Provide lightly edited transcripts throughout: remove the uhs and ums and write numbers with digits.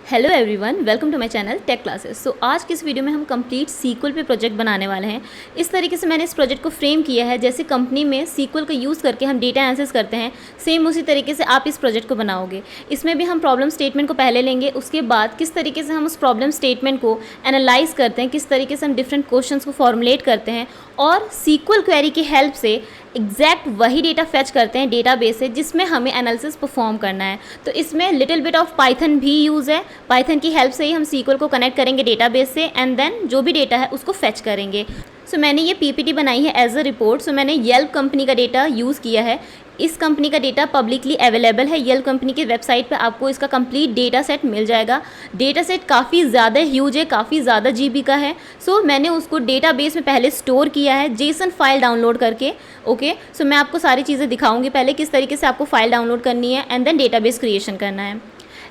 Hello everyone, welcome to my channel tech classes. So आज की इस वीडियो में हम कंप्लीट सीक्वल पे प्रोजेक्ट बनाने वाले हैं। इस तरीके से मैंने इस प्रोजेक्ट को फ्रेम किया है, जैसे कंपनी में सीक्वल का यूज़ करके हम डेटा एनालिसिस करते हैं, सेम उसी तरीके से आप इस प्रोजेक्ट को बनाओगे। इसमें भी हम प्रॉब्लम स्टेटमेंट को पहले लेंगे, उसके बाद किस तरीके से हम उस प्रॉब्लम स्टेटमेंट को एनालाइज करते हैं, किस तरीके से हम डिफरेंट क्वेश्चंस को फॉर्मुलेट करते हैं और सीक्वल क्वेरी की हेल्प से एग्जैक्ट वही डेटा फेच करते हैं डेटाबेस से जिसमें हमें एनालिसिस परफॉर्म करना है। तो इसमें लिटिल बिट ऑफ पाइथन भी यूज़ है। पाइथन की हेल्प से ही हम सीक्वल को कनेक्ट करेंगे डेटाबेस से एंड देन जो भी डेटा है उसको फेच करेंगे। सो मैंने ये पीपीटी बनाई है एज अ रिपोर्ट। सो मैंने येल्प कंपनी का डेटा यूज़ किया है। इस कंपनी का डेटा पब्लिकली अवेलेबल है। येल्प कंपनी की वेबसाइट पे आपको इसका कंप्लीट डेटा सेट मिल जाएगा। डेटा सेट काफ़ी ज़्यादा ह्यूज है, काफ़ी ज़्यादा जीबी का है। सो मैंने उसको डेटाबेस में पहले स्टोर किया है जेसन फाइल डाउनलोड करके। ओके, सो मैं आपको सारी चीज़ें दिखाऊंगी पहले किस तरीके से आपको फाइल डाउनलोड करनी है एंड देन डेटाबेस क्रिएशन करना है।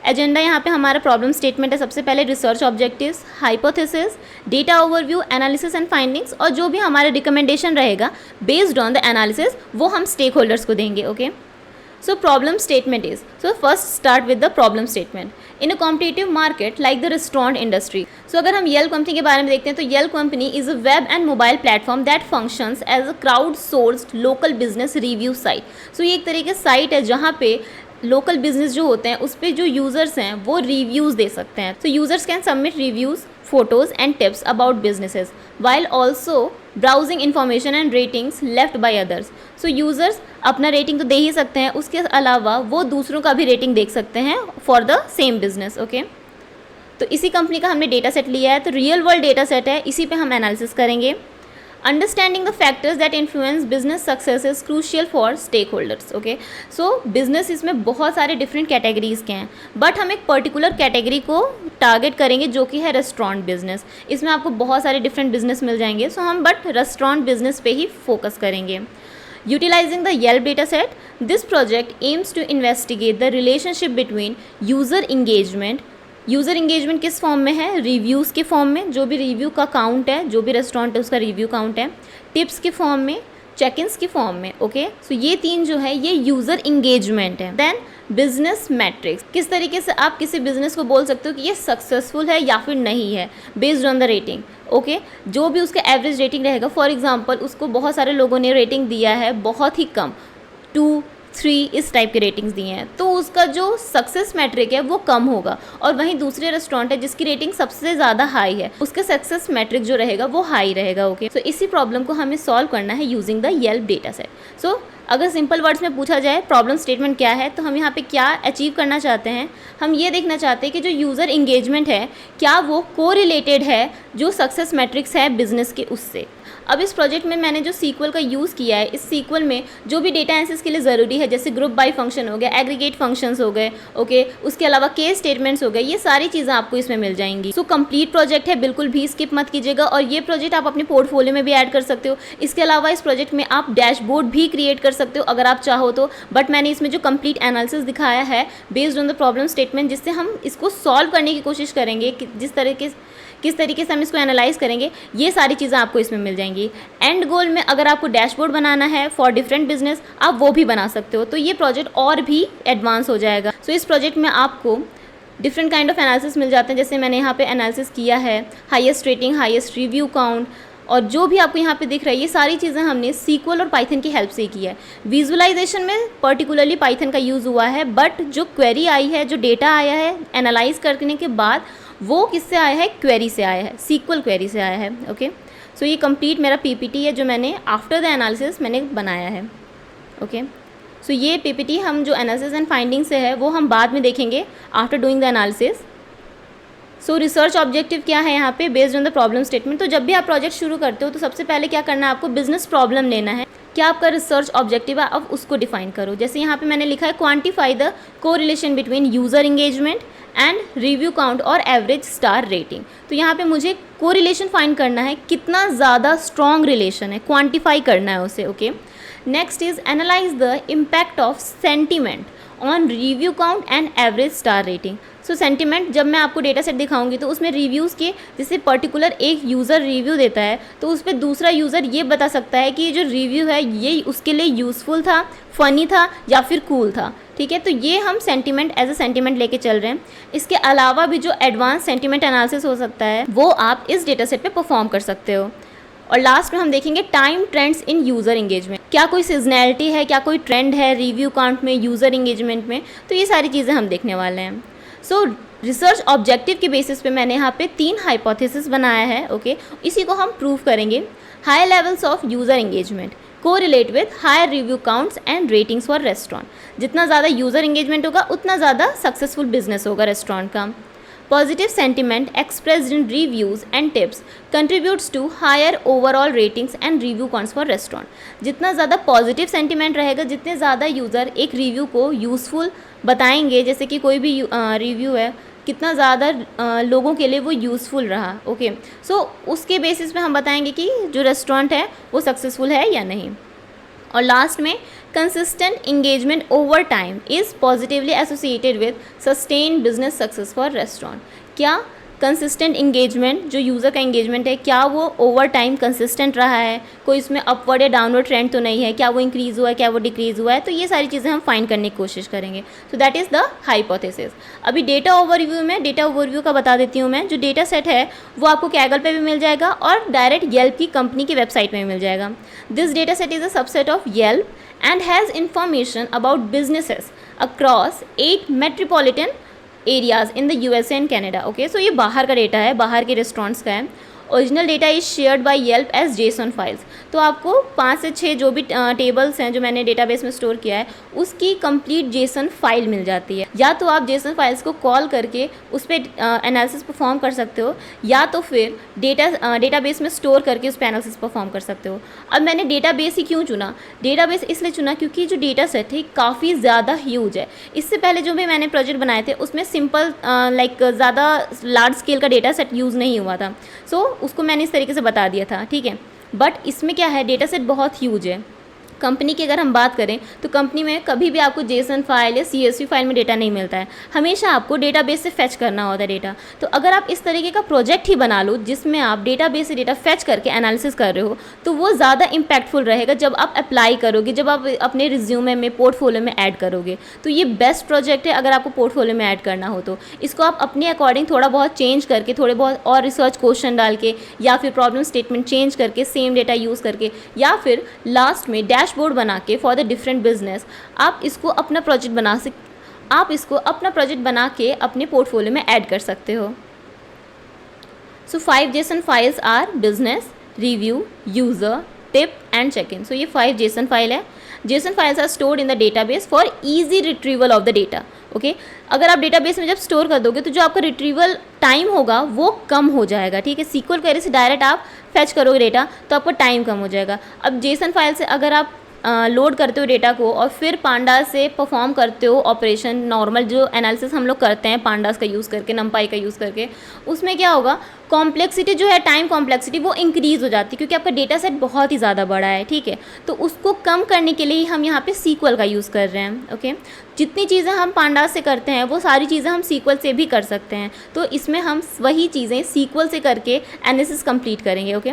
एजेंडा यहाँ पे हमारा प्रॉब्लम स्टेटमेंट है। सबसे पहले research objectives, hypothesis, data overview, analysis and findings और जो भी हमारा रिकमेंडेशन रहेगा बेस्ड ऑन द एनालिसिस वो हम स्टेक होल्डर्स को देंगे। Okay, so problem statement is, so first start with the problem statement. In a competitive market like the restaurant industry, so अगर हम येल्प कंपनी के बारे में देखते हैं तो Yelp company is a web and mobile platform that functions as a crowdsourced local business review site. So ये एक तरीके साइट है जहाँ पे लोकल बिजनेस जो होते हैं उस पर जो यूज़र्स हैं वो रिव्यूज़ दे सकते हैं। So users can submit reviews, photos and tips about businesses while also browsing information and ratings left by others. So users अपना रेटिंग तो दे ही सकते हैं, उसके अलावा वो दूसरों का भी रेटिंग देख सकते हैं for the same business. Okay, तो इसी कंपनी का हमने डेटा सेट लिया है, तो रियल वर्ल्ड डेटा सेट है, इसी पे हम एनालिसिस करेंगे। Understanding the factors that influence business success is crucial for stakeholders. Okay, so business इसमें बहुत सारे डिफरेंट कैटेगरीज के हैं, बट हम एक पर्टिकुलर कैटेगरी को टारगेट करेंगे जो कि है रेस्टोरेंट बिजनेस। इसमें आपको बहुत सारे डिफरेंट बिजनेस मिल जाएंगे, सो हम बट रेस्टोरेंट बिजनेस पे ही फोकस करेंगे। Utilizing the Yelp dataset, this project aims to investigate the relationship between user engagement. User engagement किस फॉर्म में है? रिव्यूज़ के फॉर्म में, जो भी रिव्यू का काउंट है, जो भी रेस्टोरेंट है उसका रिव्यू काउंट है, टिप्स के फॉर्म में, चेक इन्स के फॉर्म में। ओके, सो ये तीन जो है ये यूज़र इंगेजमेंट है। देन बिजनेस मैट्रिक्स, किस तरीके से आप किसी बिजनेस को बोल सकते हो कि ये सक्सेसफुल है या फिर नहीं है based on the rating. Okay, जो भी उसका एवरेज रेटिंग रहेगा, फॉर एग्जांपल उसको बहुत सारे लोगों ने रेटिंग दिया है बहुत ही कम, 2, 3 इस टाइप के रेटिंग्स दिए हैं, तो उसका जो सक्सेस मैट्रिक है वो कम होगा। और वहीं दूसरे रेस्टोरेंट है जिसकी रेटिंग सबसे ज़्यादा हाई है, उसके सक्सेस मैट्रिक जो रहेगा वो हाई रहेगा। ओके, सो इसी प्रॉब्लम को हमें सॉल्व करना है using the Yelp data set. So अगर सिंपल वर्ड्स में पूछा जाए प्रॉब्लम स्टेटमेंट क्या है, तो हम यहाँ पे क्या अचीव करना चाहते हैं, हम ये देखना चाहते हैं कि जो यूज़र इंगेजमेंट है क्या वो कोरिलेटेड है जो सक्सेस मैट्रिक्स है बिजनेस के उससे। अब इस प्रोजेक्ट में मैंने जो सीक्वल का यूज़ किया है, इस सीक्वल में जो भी डेटा एनालिसिस के लिए ज़रूरी है, जैसे ग्रुप बाय फंक्शन हो गया, एग्रीगेट फंक्शंस हो गए, ओके, उसके अलावा केस स्टेटमेंट्स हो गए, ये सारी चीज़ें आपको इसमें मिल जाएंगी। सो कंप्लीट प्रोजेक्ट है, बिल्कुल भी स्किप मत कीजिएगा। और ये प्रोजेक्ट आप अपने पोर्टफोलियो में भी ऐड कर सकते हो। इसके अलावा इस प्रोजेक्ट में आप डैशबोर्ड भी क्रिएट कर सकते हो अगर आप चाहो तो, बट मैंने इसमें जो कंप्लीट एनालिसिस दिखाया है based on the problem statement, जिससे हम इसको सॉल्व करने की कोशिश करेंगे, किस तरीके से हम इसको एनालाइज करेंगे, ये सारी चीज़ें आपको इसमें मिल जाएंगी। एंड गोल में अगर आपको डैशबोर्ड बनाना है फॉर डिफरेंट बिजनेस, आप वो भी बना सकते हो, तो ये प्रोजेक्ट और भी एडवांस हो जाएगा। सो इस प्रोजेक्ट में आपको डिफरेंट काइंड ऑफ एनालिसिस मिल जाते हैं, जैसे मैंने यहाँ पे एनालिसिस किया है, highest rating, highest review count, और जो भी आपको यहाँ पे दिख रहा है ये सारी चीज़ें हमने सीक्वल और पाइथन की हेल्प से ही की है। विजुअलाइजेशन में पर्टिकुलरली पाइथन का यूज़ हुआ है, बट जो क्वेरी आई है, जो डेटा आया है एनालाइज करने के बाद, वो किससे आया है? क्वेरी से आया है, सीक्वल क्वेरी से आया है। ओके, सो ये कंप्लीट मेरा पीपीटी है जो मैंने आफ्टर द एनालिसिस मैंने बनाया है। ओके, सो ये पीपीटी हम जो एनालिसिस एंड फाइंडिंग से है वो हम बाद में देखेंगे after doing the analysis. So research objective क्या है यहाँ पे based on the problem statement. तो जब भी आप प्रोजेक्ट शुरू करते हो तो सबसे पहले क्या करना है, आपको बिजनेस प्रॉब्लम लेना है, क्या आपका रिसर्च ऑब्जेक्टिव है, अब उसको डिफाइन करो। जैसे यहाँ पे मैंने लिखा है quantify the correlation between user engagement and review count और एवरेज स्टार रेटिंग। तो यहाँ पे मुझे कोरिलेशन फाइंड करना है, कितना ज़्यादा स्ट्रॉन्ग रिलेशन है, क्वांटिफाई करना है उसे। Okay, next is analyse the impact of sentiment on review count and average star rating. So sentiment जब मैं आपको डेटा सेट दिखाऊंगी तो उसमें रिव्यूज़ के, जैसे पर्टिकुलर एक यूज़र रिव्यू देता है तो उस पर दूसरा यूज़र ये बता सकता है कि ये जो रिव्यू है ये उसके लिए यूज़फुल था, फ़नी था या फिर कूल था। ठीक है। तो ये हम सेंटिमेंट एज अ सेंटिमेंट लेके चल रहे हैं। इसके अलावा भी जो एडवांस सेंटिमेंट एनालिसिस हो सकता है वो आप इस डेटा सेट पे परफॉर्म कर सकते हो। और लास्ट में हम देखेंगे time trends in user engagement. क्या कोई सीजनैलिटी है, क्या कोई ट्रेंड है रिव्यू काउंट में, यूज़र इंगेजमेंट में, तो ये सारी चीज़ें हम देखने वाले हैं। सो रिसर्च ऑब्जेक्टिव के बेसिस पे मैंने यहाँ पे 3 हाइपोथेसिस बनाया है। ओके, इसी को हम प्रूव करेंगे। High levels of user engagement correlate with higher review counts and ratings for restaurant. जितना ज़्यादा यूज़र इंगेजमेंट होगा उतना ज़्यादा सक्सेसफुल बिजनेस होगा रेस्टोरेंट का। Positive sentiment expressed in reviews and tips contributes to higher overall ratings and review counts for restaurant. जितना ज़्यादा positive sentiment रहेगा, जितने ज़्यादा यूज़र एक रिव्यू को यूज़फुल बताएंगे, जैसे कि कोई भी रिव्यू है कितना ज़्यादा लोगों के लिए वो यूज़फुल रहा। ओके, सो उसके बेसिस पे हम बताएंगे कि जो रेस्टोरेंट है वो सक्सेसफुल है या नहीं। और लास्ट में consistent engagement over time is positively associated with sustain business success for restaurant. क्या कंसिस्टेंट इंगेजमेंट, जो यूज़र का इंगेजमेंट है, क्या वो ओवर टाइम कंसिस्टेंट रहा है, कोई इसमें अपवर्ड या डाउनवर्ड ट्रेंड तो नहीं है, क्या वो इंक्रीज़ हुआ है, क्या वो डिक्रीज़ हुआ है, तो ये सारी चीज़ें हम फाइंड करने की कोशिश करेंगे। सो दैट इज़ द हाइपोथेसिस। अभी डेटा ओवरव्यू में, डेटा ओवरव्यू का बता देती हूँ मैं। जो डेटा सेट है वो आपको कैगल पे भी मिल जाएगा और डायरेक्ट येल्प की कंपनी की वेबसाइट में भी मिल जाएगा। This data set is a subset of Yelp and has information about businesses across 8 metropolitan areas in the USA and Canada. Okay, so ये बाहर का डेटा है, बाहर के रेस्टोरेंट्स का है। Original data is shared by Yelp as JSON files. तो आपको 5 से 6 जो भी टेबल्स हैं जो मैंने डेटाबेस में स्टोर किया है उसकी कंप्लीट जेसन फाइल मिल जाती है। या तो आप जेसन फाइल्स को कॉल करके उस पर एनालिसिस परफॉर्म कर सकते हो, या तो फिर डेटाबेस में स्टोर करके उस पर एनालिसिस परफॉर्म कर सकते हो। अब मैंने डेटाबेस ही क्यों चुना? डेटाबेस इसलिए चुना क्योंकि जो डेटा सेट है काफ़ी ज़्यादा ह्यूज है। इससे पहले जो भी मैंने प्रोजेक्ट बनाए थे उसमें सिंपल ज़्यादा लार्ज स्केल का डेटा सेट यूज़ नहीं हुआ था। सो उसको मैंने इस तरीके से बता दिया था, ठीक है। बट इसमें क्या है, डेटा सेट बहुत ह्यूज है। कंपनी की अगर हम बात करें तो कंपनी में कभी भी आपको जेसन फाइल या CSV फाइल में डेटा नहीं मिलता है, हमेशा आपको डेटाबेस से फेच करना होता है डेटा। तो अगर आप इस तरीके का प्रोजेक्ट ही बना लो जिसमें आप डेटाबेस से डेटा फेच करके एनालिसिस कर रहे हो, तो वो ज़्यादा इम्पैक्टफुल रहेगा जब आप अप्लाई करोगे, जब आप अपने रिज्यूमे में, पोर्टफोलियो में ऐड करोगे। तो ये बेस्ट प्रोजेक्ट है अगर आपको पोर्टफोलियो में ऐड करना हो। तो इसको आप अपने अकॉर्डिंग थोड़ा बहुत चेंज करके, थोड़े बहुत और रिसर्च क्वेश्चन डाल के, या फिर प्रॉब्लम स्टेटमेंट चेंज करके, सेम डेटा यूज़ करके, या फिर लास्ट में डैशबोर्ड बना के फॉर द डिफरेंट बिजनेस आप इसको अपना प्रोजेक्ट बना के अपने पोर्टफोलियो में ऐड कर सकते हो। So 5 JSON files are business, review, user, tip and check in. So ये 5 जेसन फाइल है। JSON files are stored in the database for easy retrieval of the data. Okay, अगर आप डेटाबेस में जब स्टोर कर दोगे तो जो आपका रिट्रीवल टाइम होगा वो कम हो जाएगा, ठीक है। SQL क्वेरी से डायरेक्ट आप फैच करोगे डेटा तो आपका टाइम कम हो जाएगा। अब जेसन फाइल से अगर आप लोड करते हो डेटा को और फिर पांडास से परफॉर्म करते हो ऑपरेशन, नॉर्मल जो एनालिसिस हम लोग करते हैं पांडास का यूज़ करके, नंपाई का यूज़ करके, उसमें क्या होगा, कॉम्प्लेक्सिटी जो है, टाइम कॉम्प्लेक्सिटी वो इंक्रीज़ हो जाती है क्योंकि आपका डेटा सेट बहुत ही ज़्यादा बड़ा है, ठीक है। तो उसको कम करने के लिए हम यहाँ पे SQL का यूज़ कर रहे हैं। ओके, जितनी चीज़ें हम पांडास से करते हैं वो सारी चीज़ें हम SQL से भी कर सकते हैं। तो इसमें हम वही चीज़ें SQL से करके एनालिसिस कंप्लीट करेंगे। Okay,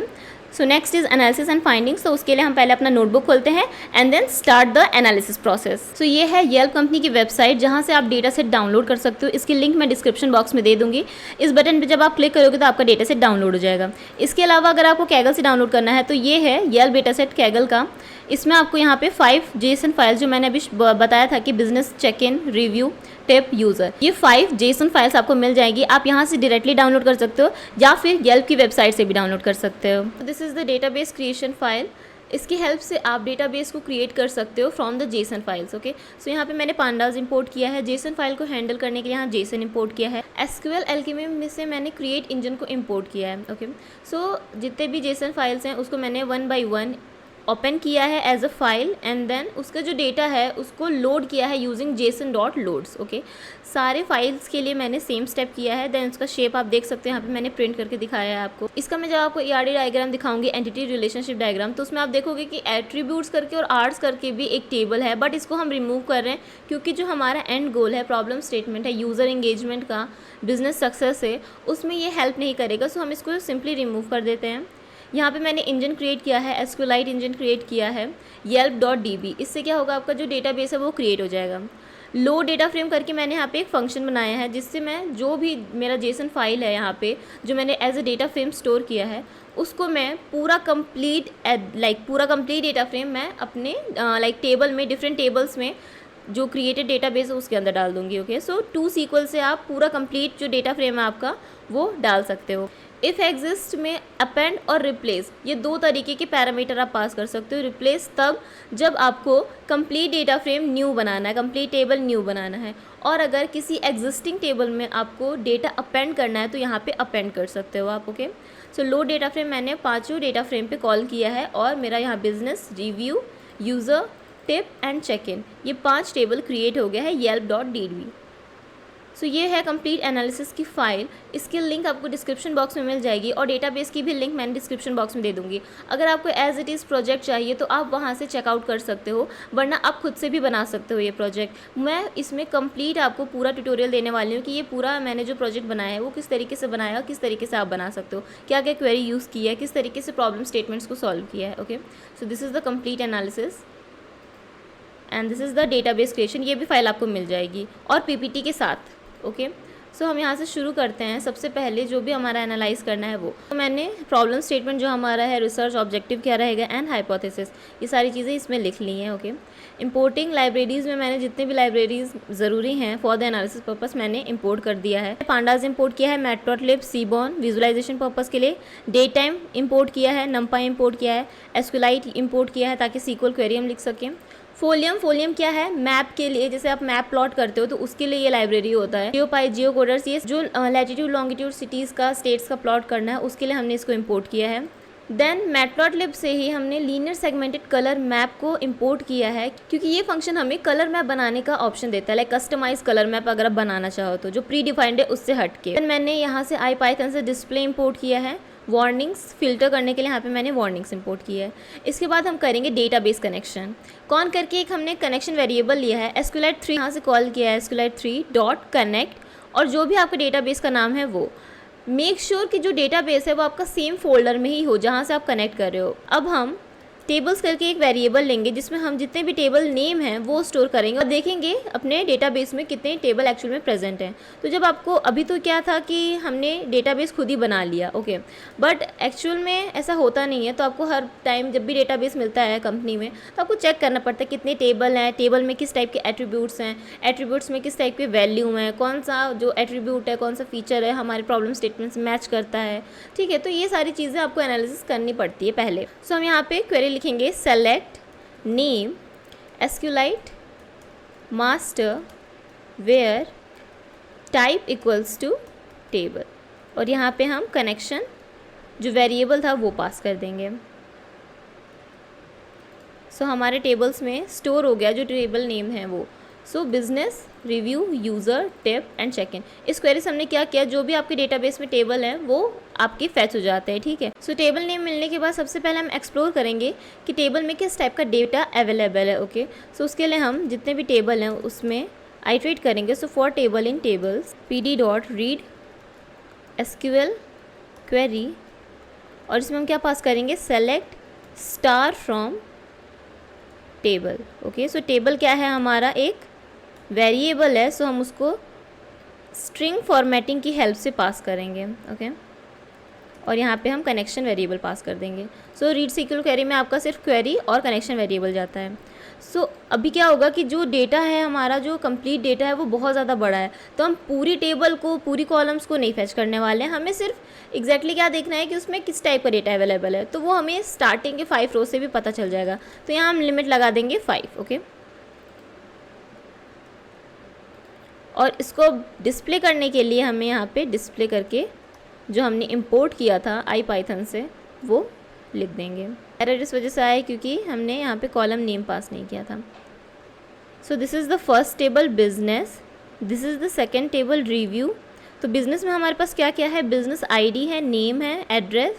so next is analysis and findings. तो उसके लिए हम पहले अपना नोटबुक खोलते हैं and then start the analysis process. So ये है येल्प कंपनी की वेबसाइट जहाँ से आप डेटा सेट डाउनलोड कर सकते हो। इसकी लिंक मैं डिस्क्रिप्शन बॉक्स में दे दूँगी। इस बटन पर जब आप क्लिक करोगे तो आपका डेटा सेट डाउनलोड हो जाएगा। इसके अलावा अगर आपको कैगल से डाउनलोड करना है तो ये है येल्प डेटा सेट कैगल का। इसमें आपको यहाँ पे 5 जेसन फाइल्स जो मैंने अभी बताया था कि business, check in, review, tip, user, ये 5 जेसन फाइल्स आपको मिल जाएगी। आप यहाँ से डायरेक्टली डाउनलोड कर सकते हो या फिर येल्प की वेबसाइट से भी डाउनलोड कर सकते हो। This is the database creation file. इसकी हेल्प से आप डेटाबेस को क्रिएट कर सकते हो from the JSON files. Okay, so यहाँ पे मैंने पांडास इंपोर्ट किया है। जेसन फाइल को हैंडल करने के लिए यहाँ जेसन इंपोर्ट किया है। SQL एल्केमी में से मैंने क्रिएट इंजन को इंपोर्ट किया है। ओके, सो जितने भी जेसन फाइल्स हैं उसको मैंने 1 by 1 ओपन किया है as a file and then उसका जो डेटा है उसको लोड किया है यूजिंग JSON.loads। ओके, सारे फाइल्स के लिए मैंने सेम स्टेप किया है। देन उसका शेप आप देख सकते हो, यहाँ पे मैंने प्रिंट करके दिखाया है आपको। इसका मैं जब आपको ERD डायग्राम दिखाऊंगी, एंटिटी रिलेशनशिप डायग्राम, तो उसमें आप देखोगे कि एट्रीब्यूट्स करके और आर्ट्स करके भी एक टेबल है, बट इसको हम रिमूव कर रहे हैं क्योंकि जो हमारा एंड गोल है, प्रॉब्लम स्टेटमेंट है, यूज़र इंगेजमेंट का, बिजनेस सक्सेस है, उसमें ये हेल्प नहीं करेगा। सो हम इसको सिंपली रिमूव कर देते हैं। यहाँ पे मैंने इंजन क्रिएट किया है, SQLite इंजन क्रिएट किया है, yelp.db। इससे क्या होगा, आपका जो डेटाबेस है वो क्रिएट हो जाएगा। लो डेटा फ्रेम करके मैंने यहाँ पे एक फंक्शन बनाया है, जिससे मैं जो भी मेरा जेसन फाइल है यहाँ पे जो मैंने as a data frame store किया है, उसको मैं पूरा कंप्लीट डेटा फ्रेम मैं अपने टेबल में, डिफरेंट टेबल्स में जो क्रिएटेड डेटाबेस है उसके अंदर डाल दूंगी। ओके, सो टू सीक्वल से आप पूरा कंप्लीट जो डेटा फ्रेम है आपका वो डाल सकते हो। इफ़ एग्जिस्ट में अपेंड और रिप्लेस, ये दो तरीके के पैरामीटर आप पास कर सकते हो। रिप्लेस तब जब आपको कंप्लीट डेटा फ्रेम न्यू बनाना है, कंप्लीट टेबल न्यू बनाना है, और अगर किसी एग्जिस्टिंग टेबल में आपको डेटा अपेंड करना है तो यहाँ पे अपेंड कर सकते हो आप। ओके, सो लो डेटा फ्रेम मैंने पाँचों डेटा फ्रेम पे कॉल किया है, और मेरा यहाँ business, review, user, tip and check in, ये 5 टेबल क्रिएट हो गया है yelp.db। सो ये है कंप्लीट एनालिसिस की फ़ाइल। इसकी लिंक आपको डिस्क्रिप्शन बॉक्स में मिल जाएगी, और डेटाबेस की भी लिंक मैंने डिस्क्रिप्शन बॉक्स में दे दूँगी। अगर आपको एज इट इज़ प्रोजेक्ट चाहिए तो आप वहाँ से चेकआउट कर सकते हो, वरना आप खुद से भी बना सकते हो ये प्रोजेक्ट। मैं इसमें कंप्लीट आपको पूरा ट्यूटोरियल देने वाली हूँ कि ये पूरा मैंने जो प्रोजेक्ट बनाया है वो किस तरीके से बनाया, किस तरीके से आप बना सकते हो, क्या क्या क्वेरी यूज़ की है, किस तरीके से प्रॉब्लम स्टेटमेंट्स को सॉल्व किया है। ओके, so this is the complete analysis and this is the database creation. ये भी फाइल आपको मिल जाएगी और पीपीटी के साथ। ओके, सो हम यहाँ से शुरू करते हैं। सबसे पहले जो भी हमारा एनालाइज करना है वो तो मैंने प्रॉब्लम स्टेटमेंट जो हमारा है, रिसर्च ऑब्जेक्टिव क्या रहेगा एंड हाइपोथेसिस, ये सारी चीज़ें इसमें लिख ली हैं। ओके, इंपोर्टिंग लाइब्रेरीज़ में मैंने जितने भी लाइब्रेरीज़ ज़रूरी हैं फॉर द एनालिसिस पर्पस मैंने इंपोर्ट कर दिया है। पांडाज इंपोर्ट किया है, मैटप्लॉटलिब, सीबॉर्न विजुअलाइजेशन पर्पस के लिए, डे टाइम इंपोर्ट किया है, नंपाई इंपोर्ट किया है, एसक्यूएलाइट इंपोर्ट किया है ताकि सीक्वल क्वेरी हम लिख सकें। फोलियम क्या है, मैप के लिए, जैसे आप मैप प्लॉट करते हो तो उसके लिए ये लाइब्रेरी होता है। जियोपाई, जियोकोडर्स, ये जो लैटिट्यूड लॉन्गिट्यूड सिटीज़ का, स्टेट्स का प्लॉट करना है उसके लिए हमने इसको इंपोर्ट किया है। देन मैटप्लॉटलिब से ही हमने लीनियर सेगमेंटेड कलर मैप को इंपोर्ट किया है, क्योंकि ये फंक्शन हमें कलर मैप बनाने का ऑप्शन देता है, लाइक कस्टमाइज कलर मैप अगर आप बनाना चाहो तो, जो प्री डिफाइंड है उससे हट के। देन मैंने यहाँ से IPython से डिस्प्ले इंपोर्ट किया है। वार्निंग्स फिल्टर करने के लिए यहाँ पे मैंने वार्निंग्स इंपोर्ट किया है। इसके बाद हम करेंगे डेटाबेस कनेक्शन। कौन करके एक हमने कनेक्शन वेरिएबल लिया है, SQLite 3 यहाँ से कॉल किया है, SQLite 3 डॉट कनेक्ट, और जो भी आपके डेटाबेस का नाम है वो मेक श्योर कि जो डेटाबेस है वो आपका सेम फोल्डर में ही हो जहाँ से आप कनेक्ट कर रहे हो। अब हम टेबल्स करके एक वेरिएबल लेंगे जिसमें हम जितने भी टेबल नेम हैं वो स्टोर करेंगे, और देखेंगे अपने डेटाबेस में कितने टेबल एक्चुअल में प्रेजेंट हैं। तो जब आपको, अभी तो क्या था कि हमने डेटाबेस खुद ही बना लिया, ओके, बट एक्चुअल में ऐसा होता नहीं है। तो आपको हर टाइम जब भी डेटाबेस मिलता है कंपनी में तो आपको चेक करना पड़ता है कितने टेबल हैं, टेबल में किस टाइप के एट्रीब्यूट्स हैं, एट्रीब्यूट्स में किस टाइप के वैल्यू हैं, कौन सा जो एट्रीब्यूट है, कौन सा फीचर है हमारे प्रॉब्लम स्टेटमेंट से मैच करता है। ठीक है, तो ये सारी चीज़ें आपको एनालिसिस करनी पड़ती है पहले। सो हम यहाँ पे क्वेरी लिखेंगे select name SQLite master where type equals to table, और यहाँ पे हम कनेक्शन जो वेरिएबल था वो पास कर देंगे। सो हमारे टेबल्स में स्टोर हो गया जो टेबल नेम है वो। So business, review, user, tip and check in. इस क्वेरी से हमने क्या किया, जो भी आपके डेटाबेस में टेबल हैं वो आपके फैच हो जाते हैं। ठीक है, सो टेबल नेम मिलने के बाद सबसे पहले हम एक्सप्लोर करेंगे कि टेबल में किस टाइप का डेटा अवेलेबल है। ओके, सो उसके लिए हम जितने भी टेबल हैं उसमें आइटरेट करेंगे। So for table in tables pd.read SQL query, और इसमें हम क्या पास करेंगे, select star from table. Okay, so table क्या है, हमारा एक वेरिएबल है, सो हम उसको स्ट्रिंग फॉर्मेटिंग की हेल्प से पास करेंगे। ओके, और यहाँ पे हम कनेक्शन वेरिएबल पास कर देंगे। सो रीड SQL क्वेरी में आपका सिर्फ क्वेरी और कनेक्शन वेरिएबल जाता है। सो अभी क्या होगा कि जो डेटा है हमारा, जो कंप्लीट डेटा है वो बहुत ज़्यादा बड़ा है, तो हम पूरी टेबल को, पूरी कॉलम्स को नहीं फैच करने वाले हैं। हमें सिर्फ एग्जैक्टली क्या देखना है कि उसमें किस टाइप का डेटा अवेलेबल है, तो वो हमें स्टार्टिंग के 5 रो से भी पता चल जाएगा। तो यहाँ हम लिमिट लगा देंगे 5। ओके, और इसको डिस्प्ले करने के लिए हमें यहाँ पे डिस्प्ले करके जो हमने इंपोर्ट किया था IPython से वो लिख देंगे। एरर इस वजह से आया क्योंकि हमने यहाँ पे कॉलम नेम पास नहीं किया था। सो this is the first table business, this is the second table review. तो बिजनेस में हमारे पास क्या क्या है, बिजनेस ID है, नेम है, address,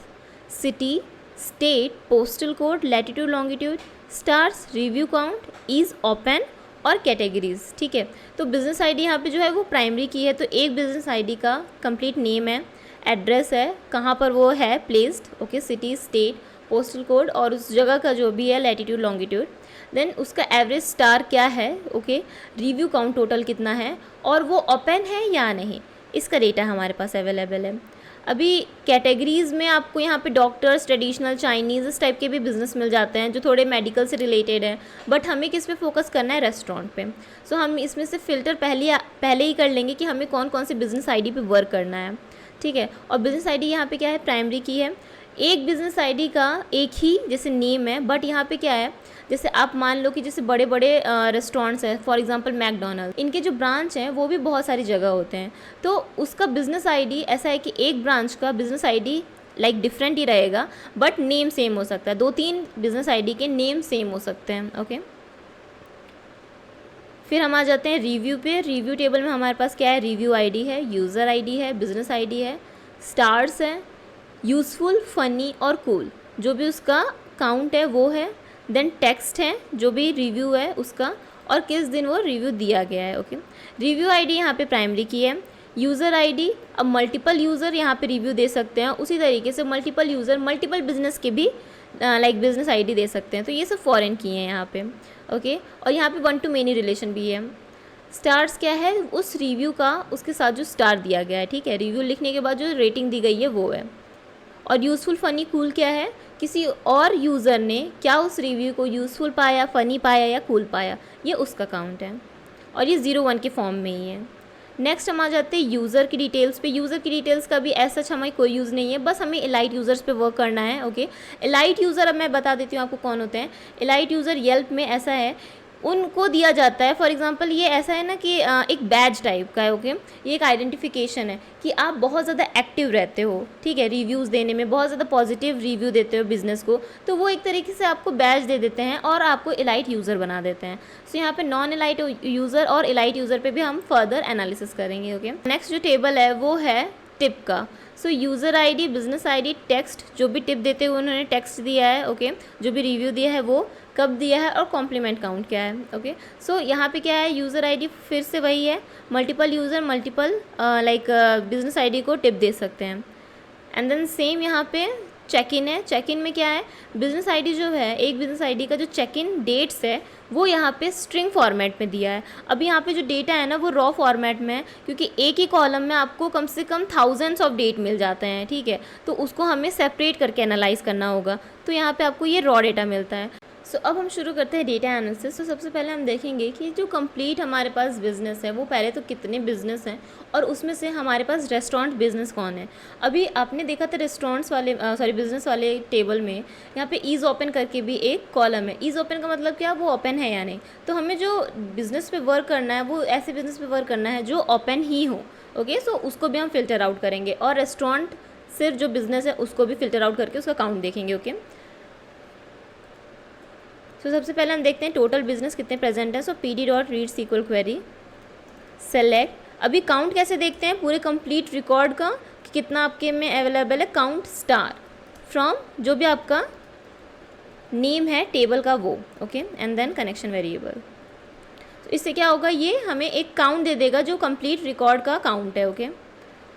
city, state, postal code, latitude longitude, stars, review count, is open और कैटेगरीज। ठीक है, तो बिजनेस ID यहाँ पे जो है वो प्राइमरी की है, तो एक बिजनेस ID का कंप्लीट नेम है, एड्रेस है, कहाँ पर वो है placed, okay, city, state, postal code और उस जगह का जो भी है लैटिट्यूड लॉन्गिट्यूड। देन उसका एवरेज स्टार क्या है, ओके, रिव्यू काउंट टोटल कितना है, और वो ओपन है या नहीं, इसका डेटा हमारे पास अवेलेबल है। अभी कैटेगरीज़ में आपको यहाँ पे डॉक्टर्स, ट्रेडिशनल, चाइनीज़, इस टाइप के भी बिज़नेस मिल जाते हैं जो थोड़े मेडिकल से रिलेटेड हैं, बट हमें किस पे फोकस करना है, रेस्टोरेंट पे। सो हम इसमें से फ़िल्टर पहले ही कर लेंगे कि हमें कौन कौन से बिज़नेस आईडी पे वर्क करना है, ठीक है। और बिज़नेस आईडी यहाँ पे क्या है, प्राइमरी की है। एक बिज़नेस आईडी का एक ही जैसे नेम है, बट यहाँ पे क्या है, जैसे आप मान लो कि जैसे बड़े बड़े रेस्टोरेंट्स हैं, फॉर एग्जांपल मैकडोनल्ड, इनके जो ब्रांच हैं वो भी बहुत सारी जगह होते हैं, तो उसका बिज़नेस आईडी ऐसा है कि एक ब्रांच का बिज़नेस आईडी लाइक डिफरेंट ही रहेगा, बट नेम सेम हो सकता है। 2-3 बिज़नेस आईडी के नेम सेम हो सकते हैं, ओके। फिर हम आ जाते हैं रिव्यू पे। रिव्यू टेबल में हमारे पास क्या है, रिव्यू आईडी है, यूज़र आईडी है, बिज़नेस आईडी है, स्टार्स है, यूज़फुल, फ़नी और कूल, जो भी उसका काउंट है वो है। देन टेक्स्ट है, जो भी रिव्यू है उसका, और किस दिन वो रिव्यू दिया गया है, ओके। रिव्यू आईडी यहाँ पे प्राइमरी की है। यूज़र आईडी, अब मल्टीपल यूज़र यहाँ पे रिव्यू दे सकते हैं, उसी तरीके से मल्टीपल यूज़र मल्टीपल बिजनेस के भी लाइक बिजनेस आईडी दे सकते हैं, तो ये सब फॉरेन की हैं यहाँ पे, ओके। और यहाँ पे 1 to many रिलेशन भी है। स्टार्स क्या है, उस रिव्यू का उसके साथ जो स्टार दिया गया है, ठीक है, रिव्यू लिखने के बाद जो रेटिंग दी गई है वो है। और यूज़फुल, फ़नी, कूल क्या है, किसी और यूज़र ने क्या उस रिव्यू को यूज़फुल पाया, फ़नी पाया या कूल पाया, ये उसका काउंट है, और ये 0-1 के फॉर्म में ही है। नेक्स्ट हम आ जाते हैं यूज़र की डिटेल्स पे। यूज़र की डिटेल्स का भी ऐसा हमें कोई यूज़ नहीं है, बस हमें एलाइट यूज़र्स पे वर्क करना है, ओके। एलाइट यूज़र अब मैं बता देती हूँ आपको कौन होते हैं। एलाइट यूज़र येल्प में ऐसा है, उनको दिया जाता है, फॉर एग्जांपल ये ऐसा है ना कि एक बैज टाइप का है, ओके। ये एक आइडेंटिफिकेशन है कि आप बहुत ज़्यादा एक्टिव रहते हो, ठीक है, रिव्यूज़ देने में बहुत ज़्यादा पॉजिटिव रिव्यू देते हो बिज़नेस को, तो वो एक तरीके से आपको बैज दे देते हैं और आपको एलाइट यूज़र बना देते हैं। सो यहाँ पे नॉन एलाइट यूज़र और एलाइट यूज़र पे भी हम फर्दर एनालिसिस करेंगे, ओके। नेक्स्ट जो टेबल है वो है टिप का। सो user ID, business ID, text, जो भी टिप देते हुए उन्होंने टेक्स्ट दिया है, ओके, जो भी रिव्यू दिया है वो कब दिया है, और कॉम्प्लीमेंट काउंट क्या है, ओके। सो यहाँ पे क्या है, यूज़र आईडी फिर से वही है, multiple user multiple like business ID को टिप दे सकते हैं। एंड देन सेम यहाँ पे चेक इन है। चेक इन में क्या है, बिज़नेस आईडी जो है, एक बिज़नेस आईडी का जो चेक इन डेट्स है वो यहाँ पे स्ट्रिंग फॉर्मेट में दिया है। अब यहाँ पे जो डेटा है ना वो रॉ फॉर्मेट में है, क्योंकि एक ही कॉलम में आपको कम से कम थाउजेंड्स ऑफ डेट मिल जाते हैं, ठीक है, तो उसको हमें सेपरेट करके एनालाइज करना होगा, तो यहाँ पे आपको ये रॉ डेटा मिलता है। सो अब हम शुरू करते हैं डेटा एनालिसिस। तो सबसे पहले हम देखेंगे कि जो कंप्लीट हमारे पास बिज़नेस है वो पहले तो कितने बिज़नेस हैं, और उसमें से हमारे पास रेस्टोरेंट बिज़नेस कौन है। अभी आपने देखा था रेस्टोरेंट्स वाले बिज़नेस वाले टेबल में यहाँ पे ईज़ ओपन करके भी एक कॉलम है। ईज़ ओपन का मतलब क्या, वो ओपन है या नहीं। तो हमें जो बिज़नेस पे वर्क करना है वो ऐसे बिज़नेस पे वर्क करना है जो ओपन ही हो, ओके। सो उसको भी हम फ़िल्टर आउट करेंगे, और रेस्टोरेंट सिर्फ जो बिज़नेस है उसको भी फ़िल्टर आउट करके उसका काउंट देखेंगे, ओके। तो सबसे पहले हम देखते हैं टोटल बिजनेस कितने प्रेजेंट है। सो pd.read SQL क्वेरी सेलेक्ट। अभी काउंट कैसे देखते हैं, पूरे कंप्लीट रिकॉर्ड का कि कितना आपके में अवेलेबल है, काउंट स्टार फ्रॉम जो भी आपका नेम है टेबल का वो, okay. And then connection variable. तो इससे क्या होगा, ये हमें एक काउंट दे देगा जो कंप्लीट रिकॉर्ड का काउंट है, ओके।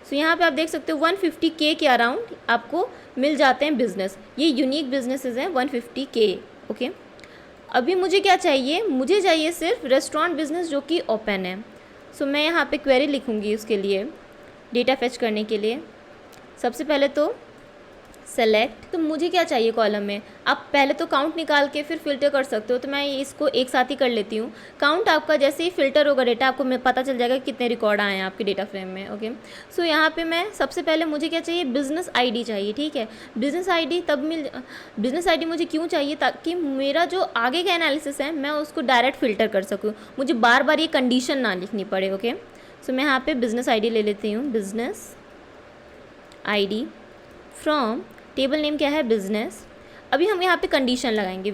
सो यहाँ पे आप देख सकते हो 150K के अराउंड आपको मिल जाते हैं बिजनेस। ये यूनिक बिजनेसेस हैं 150K, ओके। अभी मुझे क्या चाहिए, मुझे चाहिए सिर्फ रेस्टोरेंट बिज़नेस जो कि ओपन है। सो मैं यहाँ पे क्वेरी लिखूँगी उसके लिए, डेटा फेच करने के लिए। सबसे पहले तो सेलेक्ट, तो मुझे क्या चाहिए कॉलम में, आप पहले तो काउंट निकाल के फिर फिल्टर कर सकते हो, तो मैं इसको एक साथ ही कर लेती हूँ। काउंट आपका जैसे ही फिल्टर होगा डेटा, आपको पता चल जाएगा कितने रिकॉर्ड आए हैं आपके डेटा फ्रेम में, ओके। सो यहाँ पे मैं सबसे पहले मुझे क्या चाहिए, बिज़नेस आईडी चाहिए, ठीक है। बिज़नेस आईडी बिज़नेस आईडी मुझे क्यों चाहिए, ताकि मेरा जो आगे का एनालिसिस है मैं उसको डायरेक्ट फ़िल्टर कर सकूँ, मुझे बार बार ये कंडीशन ना लिखनी पड़े, ओके। सो मैं यहाँ पर बिज़नेस आई डी ले लेती हूँ, business I D from table name क्या है, बिजनेस। अभी हम यहाँ पे कंडीशन लगाएंगे,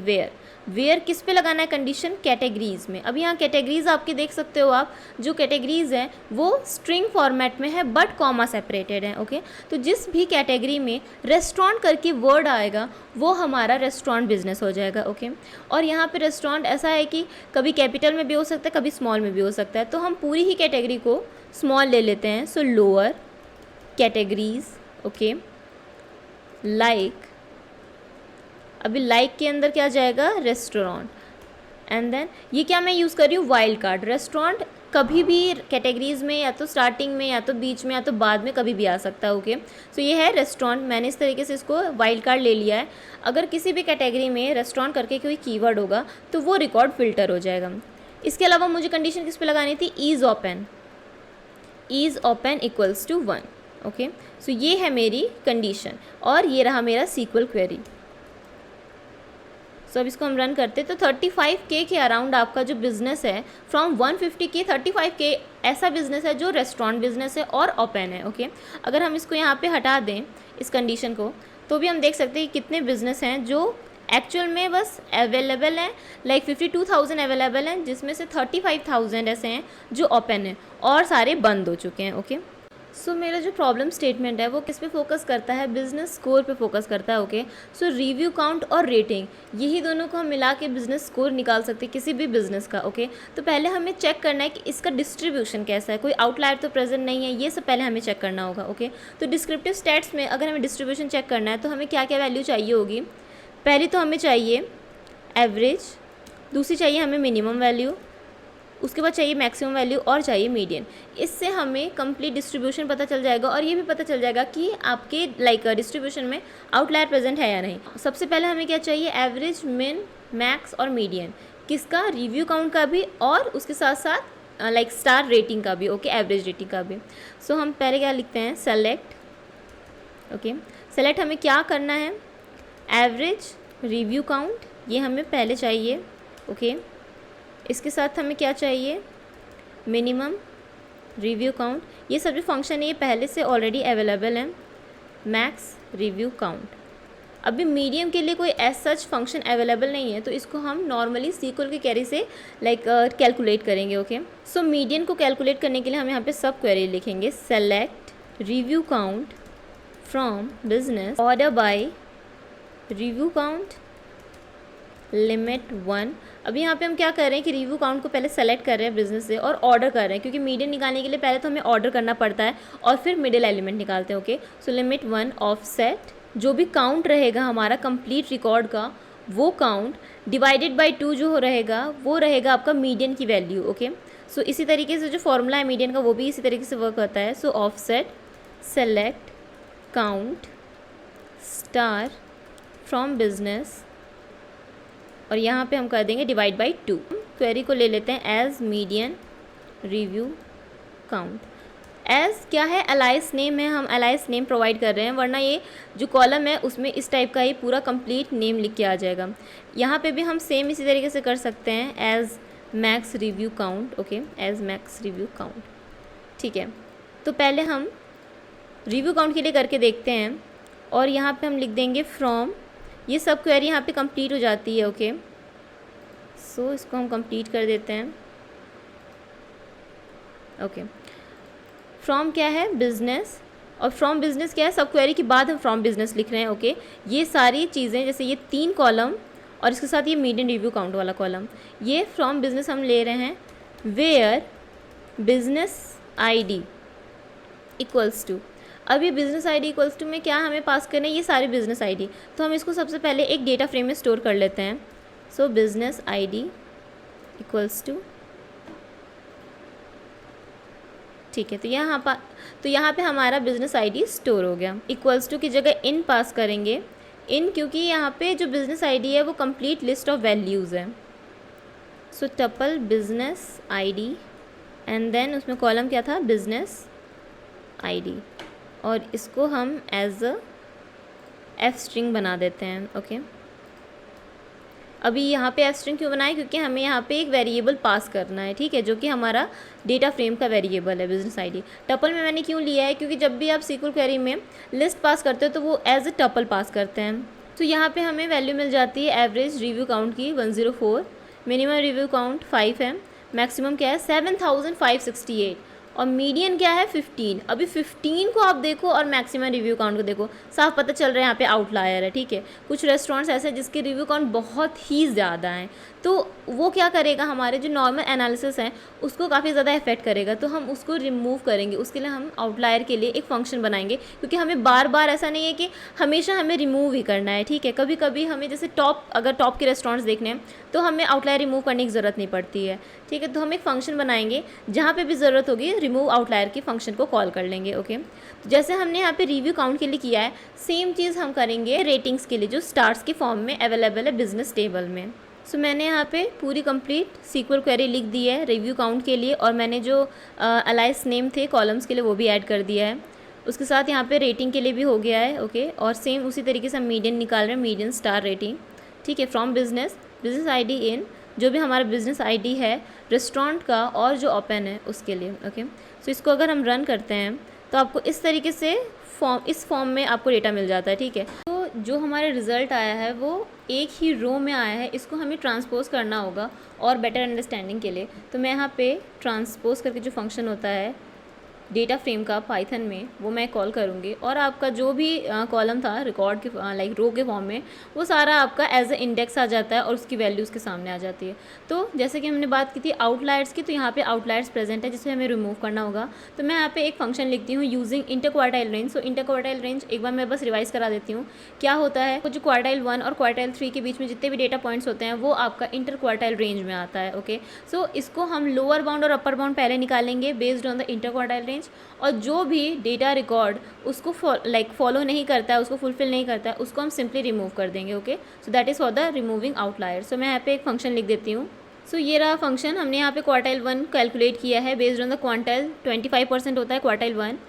वेयर किस पे लगाना है कंडीशन, कैटेगरीज़ में। अभी यहाँ कैटेगरीज़ आपके देख सकते हो आप, जो कैटेगरीज़ हैं वो स्ट्रिंग फॉर्मेट में है बट कॉमा सेपरेटेड है, ओके। तो जिस भी कैटेगरी में रेस्टोरेंट करके वर्ड आएगा वो हमारा रेस्टोरेंट बिजनेस हो जाएगा, ओके। और यहाँ पे रेस्टोरेंट ऐसा है कि कभी कैपिटल में भी हो सकता है, कभी स्मॉल में भी हो सकता है, तो हम पूरी ही कैटेगरी को स्मॉल ले लेते हैं। सो लोअर कैटेगरीज़, ओके, लाइक। अभी लाइक के अंदर क्या जाएगा, रेस्टोरेंट। एंड देन ये क्या मैं यूज़ कर रही हूँ, वाइल्ड कार्ड। रेस्टोरेंट कभी भी कैटेगरीज में या तो स्टार्टिंग में या तो बीच में या तो बाद में कभी भी आ सकता है। ओके, सो ये है रेस्टोरेंट, मैंने इस तरीके से इसको वाइल्ड कार्ड ले लिया है। अगर किसी भी कैटेगरी में रेस्टोरेंट करके कोई कीवर्ड होगा तो वो रिकॉर्ड फिल्टर हो जाएगा। इसके अलावा मुझे कंडीशन किस पे लगानी थी, is open, is open equals to 1। Okay, so ये है मेरी कंडीशन और ये रहा मेरा सीक्वल क्वेरी। सो अब इसको हम रन करते तो 35K के अराउंड आपका जो बिज़नेस है, फ्रॉम 150K 35K ऐसा बिज़नेस है जो रेस्टोरेंट बिज़नेस है और ओपन है। ओके, अगर हम इसको यहाँ पे हटा दें इस कंडीशन को, तो भी हम देख सकते हैं कि कितने बिज़नेस हैं जो एक्चुअल में बस अवेलेबल हैं, लाइक 52,000 अवेलेबल हैं, जिसमें से 35,000 ऐसे हैं जो ओपन हैं और सारे बंद हो चुके हैं। ओके, सो मेरा जो प्रॉब्लम स्टेटमेंट है वो किस पे फोकस करता है, बिजनेस स्कोर पे फोकस करता है। ओके, सो रिव्यू काउंट और रेटिंग, यही दोनों को हम मिला के बिजनेस स्कोर निकाल सकते हैं किसी भी बिजनेस का। ओके, तो पहले हमें चेक करना है कि इसका डिस्ट्रीब्यूशन कैसा है, कोई आउटलायर तो प्रेजेंट नहीं है, ये सब पहले हमें चेक करना होगा। ओके, तो डिस्क्रिप्टिव स्टैट्स में अगर हमें डिस्ट्रीब्यूशन चेक करना है तो हमें क्या क्या वैल्यू चाहिए होगी। पहली तो हमें चाहिए एवरेज, दूसरी चाहिए हमें मिनिमम वैल्यू, उसके बाद चाहिए मैक्सिमम वैल्यू और चाहिए मीडियन। इससे हमें कंप्लीट डिस्ट्रीब्यूशन पता चल जाएगा और ये भी पता चल जाएगा कि आपके डिस्ट्रीब्यूशन में आउटलायर प्रेजेंट है या नहीं। सबसे पहले हमें क्या चाहिए, एवरेज, मिन, मैक्स और मीडियन, किसका, रिव्यू काउंट का भी और उसके साथ साथ स्टार रेटिंग का भी। ओके, एवरेज रेटिंग का भी। सो हम पहले क्या लिखते हैं, सेलेक्ट। ओके, सेलेक्ट हमें क्या करना है, एवरेज, रिव्यू काउंट, ये हमें पहले चाहिए। ओके, इसके साथ हमें क्या चाहिए, मिनिमम, रिव्यू काउंट, ये सब जो फंक्शन है ये पहले से ऑलरेडी अवेलेबल है, मैक्स, रिव्यू काउंट। अभी मीडियम के लिए कोई एज सच फंक्शन अवेलेबल नहीं है, तो इसको हम नॉर्मली सीक्वल के क्वेरी से कैलकुलेट करेंगे। ओके, सो मीडियन को कैलकुलेट करने के लिए हम यहाँ पे सब क्वेरी लिखेंगे, select review count from business, order by review count, limit 1। अभी यहाँ पे हम क्या कर रहे हैं कि रिव्यू काउंट को पहले सेलेक्ट कर रहे हैं बिजनेस से और ऑर्डर कर रहे हैं, क्योंकि मीडियन निकालने के लिए पहले तो हमें ऑर्डर करना पड़ता है और फिर मिडिल एलिमेंट निकालते हैं। ओके, सो लिमिट 1, ऑफसेट, जो भी काउंट रहेगा हमारा कंप्लीट रिकॉर्ड का, वो काउंट डिवाइडेड बाय 2 जो रहेगा वो रहेगा आपका मीडियन की वैल्यू। ओके, सो इसी तरीके से जो फॉर्मूला है मीडियन का वो भी इसी तरीके से वर्क होता है। So offset, select, count, star from business, और यहाँ पे हम कर देंगे डिवाइड बाई 2। क्वेरी को ले लेते हैं as median review count. As क्या है, अलाइस नेम है, हम अलाइस नेम प्रोवाइड कर रहे हैं, वरना ये जो कॉलम है उसमें इस टाइप का ही पूरा कंप्लीट नेम लिख के आ जाएगा। यहाँ पे भी हम सेम इसी तरीके से कर सकते हैं, as max review count. Okay, as max review count. ठीक है, तो पहले हम रिव्यू काउंट के लिए करके देखते हैं और यहाँ पे हम लिख देंगे फ्रॉम, ये सब क्वेरी यहाँ पे कंप्लीट हो जाती है। ओके, सो इसको हम कंप्लीट कर देते हैं। ओके, फ्रॉम क्या है, बिजनेस, और फ्रॉम बिजनेस क्या है, सब क्वेरी के बाद हम फ्रॉम बिजनेस लिख रहे हैं। ओके, ये सारी चीज़ें जैसे ये 3 कॉलम और इसके साथ ये मीडियन रिव्यू काउंट वाला कॉलम, ये फ्रॉम बिजनेस हम ले रहे हैं, where business ID equals to. अब ये बिज़नेस आईडी इक्वल्स टू में क्या हमें पास करना है, ये सारे बिज़नेस आईडी, तो हम इसको सबसे पहले एक डेटा फ्रेम में स्टोर कर लेते हैं। सो बिज़नेस आईडी इक्वल्स टू, ठीक है, तो यहाँ पे हमारा बिज़नेस आईडी स्टोर हो गया। इक्वल्स टू की जगह इन पास करेंगे, इन क्योंकि यहाँ पे जो बिज़नेस आईडी है वो कंप्लीट लिस्ट ऑफ वैल्यूज़ है। So tuple business ID and then उसमें कॉलम क्या था, बिज़नेस आईडी, और इसको हम एज अ एफ स्ट्रिंग बना देते हैं। ओके, अभी यहाँ पे एफ स्ट्रिंग क्यों बनाए, क्योंकि हमें यहाँ पे एक वेरिएबल पास करना है, ठीक है, जो कि हमारा डेटा फ्रेम का वेरिएबल है बिजनेस आईडी। टपल में मैंने क्यों लिया है, क्योंकि जब भी आप सीक्वल क्वेरी में लिस्ट पास करते हो तो वो एज अ टपल पास करते हैं। तो यहाँ पे हमें वैल्यू मिल जाती है एवरेज रिव्यू काउंट की 104, मिनिमम रिव्यू काउंट 5 है, मैक्सिमम क्या है 7568, और मीडियन क्या है 15। अभी 15 को आप देखो और मैक्सिमम रिव्यू काउंट को देखो, साफ पता चल रहा है यहाँ पे आउटलायर है, ठीक है। कुछ रेस्टोरेंट्स ऐसे हैं जिसके रिव्यू काउंट बहुत ही ज़्यादा हैं, तो वो क्या करेगा, हमारे जो नॉर्मल एनालिसिस हैं उसको काफ़ी ज़्यादा इफेक्ट करेगा, तो हम उसको रिमूव करेंगे। उसके लिए हम आउटलायर के लिए एक फंक्शन बनाएंगे, क्योंकि हमें बार बार ऐसा नहीं है कि हमेशा हमें रिमूव ही करना है, ठीक है। कभी कभी हमें जैसे अगर टॉप के रेस्टोरेंट्स देखने हैं तो हमें आउटलायर रिमूव करने की ज़रूरत नहीं पड़ती है, ठीक है। तो हम एक फंक्शन बनाएंगे जहाँ पे भी ज़रूरत होगी रिमूव आउटलायर की फंक्शन को कॉल कर लेंगे, ओके। तो जैसे हमने यहाँ पे रिव्यू काउंट के लिए किया है, सेम चीज़ हम करेंगे रेटिंग्स के लिए, जो स्टार्स के फॉर्म में अवेलेबल है बिजनेस टेबल में। सो मैंने यहाँ पे पूरी कंप्लीट सीक्वल क्वेरी लिख दी है रिव्यू काउंट के लिए, और मैंने जो अलाइस नेम थे कॉलम्स के लिए वो भी ऐड कर दिया है। उसके साथ यहाँ पे रेटिंग के लिए भी हो गया है, ओके। और सेम उसी तरीके से हम मीडियन निकाल रहे हैं, मीडियन स्टार रेटिंग, ठीक है। फ्रॉम बिजनेस आईडी इन, जो भी हमारा बिजनेस आईडी है रेस्टोरेंट का और जो ओपन है उसके लिए, ओके। सो इसको अगर हम रन करते हैं तो आपको इस तरीके से इस फॉर्म में आपको डेटा मिल जाता है, ठीक है। तो जो हमारा रिज़ल्ट आया है वो एक ही रो में आया है, इसको हमें ट्रांसपोज करना होगा और बेटर अंडरस्टैंडिंग के लिए। तो मैं यहाँ पे ट्रांसपोज करके जो फंक्शन होता है डेटा फ्रेम का पाइथन में, वो मैं कॉल करूँगी, और आपका जो भी कॉलम था रिकॉर्ड के लाइक रो के फॉर्म में, वो सारा आपका एज ए इंडेक्स आ जाता है और उसकी वैल्यूज़ के सामने आ जाती है। तो जैसे कि हमने बात की थी आउटलायर्स की, तो यहाँ पे आउटलायर्स प्रेजेंट है जिसे हमें रिमूव करना होगा। तो मैं यहाँ पे एक फंक्शन लिखती हूँ यूजिंग इंटर क्वार्टाइल रेंज। सो इंटर क्वार्टाइल रेंज एक बार मैं बस रिवाइज करा देती हूँ क्या होता है। जो क्वार्टाइल 1 और क्वार्टाइल 3 के बीच में जितने भी डेटा पॉइंट्स होते हैं वो आपका इंटर क्वार्टाइल रेंज में आता है, ओके। सो इसको हम लोअर बाउंड और अपर बाउंड पहले निकालेंगे based on the inter quartile range, और जो भी डेटा रिकॉर्ड उसको फॉलो नहीं करता है, उसको फुलफिल नहीं करता है, उसको हम सिंपली रिमूव कर देंगे, okay. So that is for the removing outlier. So मैं यहाँ पे एक फंक्शन लिख देती हूँ। सो ये रहा फंक्शन। हमने यहाँ पे क्वार्टाइल 1 कैलकुलेट किया है बेस्ड ऑन द क्वार्टाइल। 25% होता है क्वार्टाइल 1,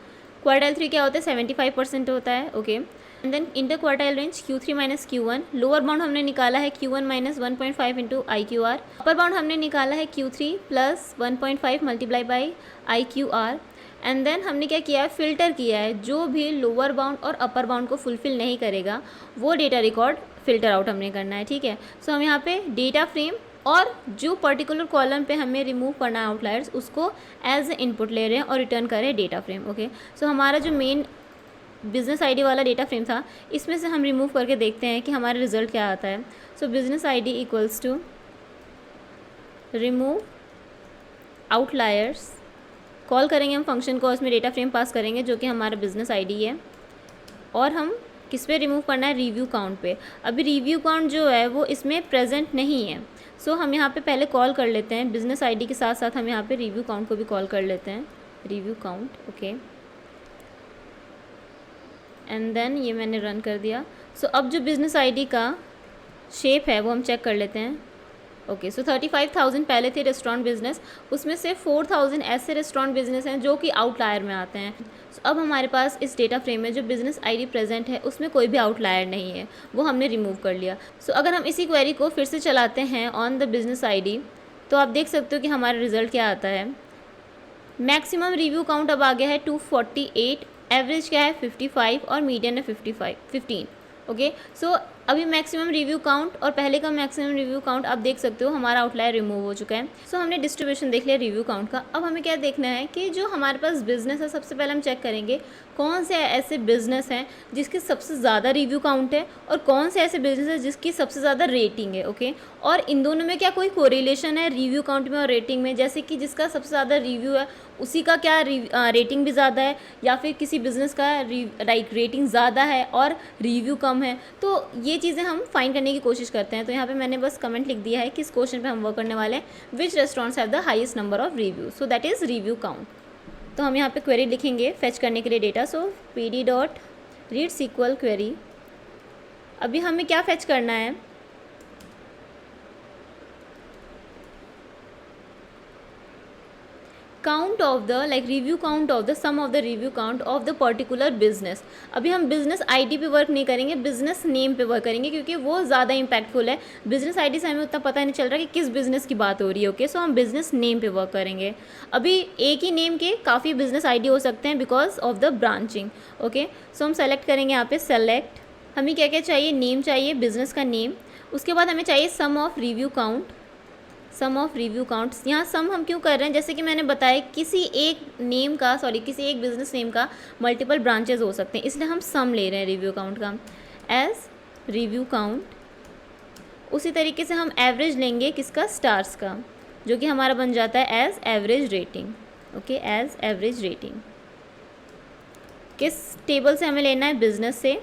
क्वार्टाइल 3 क्या होता है 75% होता है, okay. And then interquartile range Q3 minus Q1। Lower bound हमने निकाला है Q1 minus 1.5 into IQR। Upper bound हमने निकाला है Q3 plus 1.5 multiply by IQR। And then हमने क्या किया है, फ़िल्टर किया है, जो भी लोअर बाउंड और अपर बाउंड को फुलफिल नहीं करेगा वो डेटा रिकॉर्ड फ़िल्टर आउट हमने करना है, ठीक है। सो हम यहाँ पे डेटा फ्रेम और जो पर्टिकुलर कॉलम पे हमें रिमूव करना है आउटलायर्स, उसको एज ए इनपुट ले रहे हैं और रिटर्न कर रहे हैं डेटा फ्रेम, ओके। सो हमारा जो मेन बिजनेस आईडी वाला डेटा फ्रेम था, इसमें से हम रिमूव करके देखते हैं कि हमारा रिजल्ट क्या आता है। So business ID equals to remove outliers, call करेंगे हम फंक्शन को, उसमें डेटा फ्रेम पास करेंगे जो कि हमारा बिजनेस आईडी है, और हम किस पे रिमूव करना है, रिव्यू काउंट पे। अभी रिव्यू काउंट जो है वो इसमें प्रेजेंट नहीं है। सो हम यहाँ पे पहले कॉल कर लेते हैं बिजनेस आईडी के साथ साथ हम यहाँ पे रिव्यू काउंट को भी कॉल कर लेते हैं, review count, okay. And then ये मैंने रन कर दिया। सो अब जो बिजनेस आईडी का शेप है वो हम चेक कर लेते हैं, ओके। सो 35,000 पहले थे रेस्टोरेंट बिजनेस, उसमें से 4,000 ऐसे रेस्टोरेंट बिजनेस हैं जो कि आउटलायर में आते हैं। सो अब हमारे पास इस डेटा फ्रेम में जो बिजनेस आईडी प्रेजेंट है उसमें कोई भी आउटलायर नहीं है, वो हमने रिमूव कर लिया। सो अगर हम इसी क्वेरी को फिर से चलाते हैं ऑन द बिजनेस आईडी, तो आप देख सकते हो कि हमारा रिजल्ट क्या आता है। मैक्सिमम रिव्यू काउंट अब आ गया है 248, एवरेज क्या है 55 और मीडियन है 15, ओके। सो अभी मैक्सिमम रिव्यू काउंट और पहले का मैक्सिमम रिव्यू काउंट आप देख सकते हो, हमारा आउटलायर रिमूव हो चुका है। सो हमने डिस्ट्रीब्यूशन देख लिया रिव्यू काउंट का। अब हमें क्या देखना है कि जो हमारे पास बिजनेस है, सबसे पहले हम चेक करेंगे कौन से ऐसे बिजनेस हैं जिसकी सबसे ज़्यादा रिव्यू काउंट है और कौन से ऐसे बिजनेस है जिसकी सबसे ज़्यादा रेटिंग है, ओके। और इन दोनों में क्या कोई कोरिलेशन है रिव्यू काउंट में और रेटिंग में, जैसे कि जिसका सबसे ज़्यादा रिव्यू है उसी का क्या रेटिंग भी ज़्यादा है, या फिर किसी बिज़नेस का रेटिंग ज़्यादा है और रिव्यू कम है। तो ये चीज़ें हम फाइंड करने की कोशिश करते हैं। तो यहाँ पे मैंने बस कमेंट लिख दिया है कि इस क्वेश्चन पे हम वर्क करने वाले हैं which restaurants have the highest number of review, so that is review count. तो हम यहाँ पे क्वेरी लिखेंगे फेच करने के लिए data. So pd dot read sequel query. अभी हमें क्या फेच करना है, count of the review count of the sum of the review count of the particular business. अभी हम बिजनेस आईडी पे वर्क नहीं करेंगे, बिजनेस नेम पे वर्क करेंगे, क्योंकि वो ज़्यादा इंपैक्टफुल है। बिजनेस आईडी से हमें उतना पता नहीं चल रहा कि किस बिजनेस की बात हो रही है, ओके। सो हम बिजनेस नेम पे वर्क करेंगे। अभी एक ही नेम के काफ़ी बिजनेस आईडी हो सकते हैं because of the branching, okay. So हम सेलेक्ट करेंगे यहाँ पे सेलेक्ट, हमें क्या क्या चाहिए, नेम चाहिए बिजनेस का नेम, उसके बाद हमें चाहिए sum of review count, sum of review counts. यहाँ सम हम क्यों कर रहे हैं, जैसे कि मैंने बताया किसी एक किसी एक बिजनेस नेम का मल्टीपल ब्रांचेज हो सकते हैं, इसलिए हम सम ले रहे हैं रिव्यू काउंट का एज रिव्यू काउंट। उसी तरीके से हम एवरेज लेंगे किसका, स्टार्स का, जो कि हमारा बन जाता है as average rating. Okay, as average rating. किस टेबल से हमें लेना है, बिजनेस से।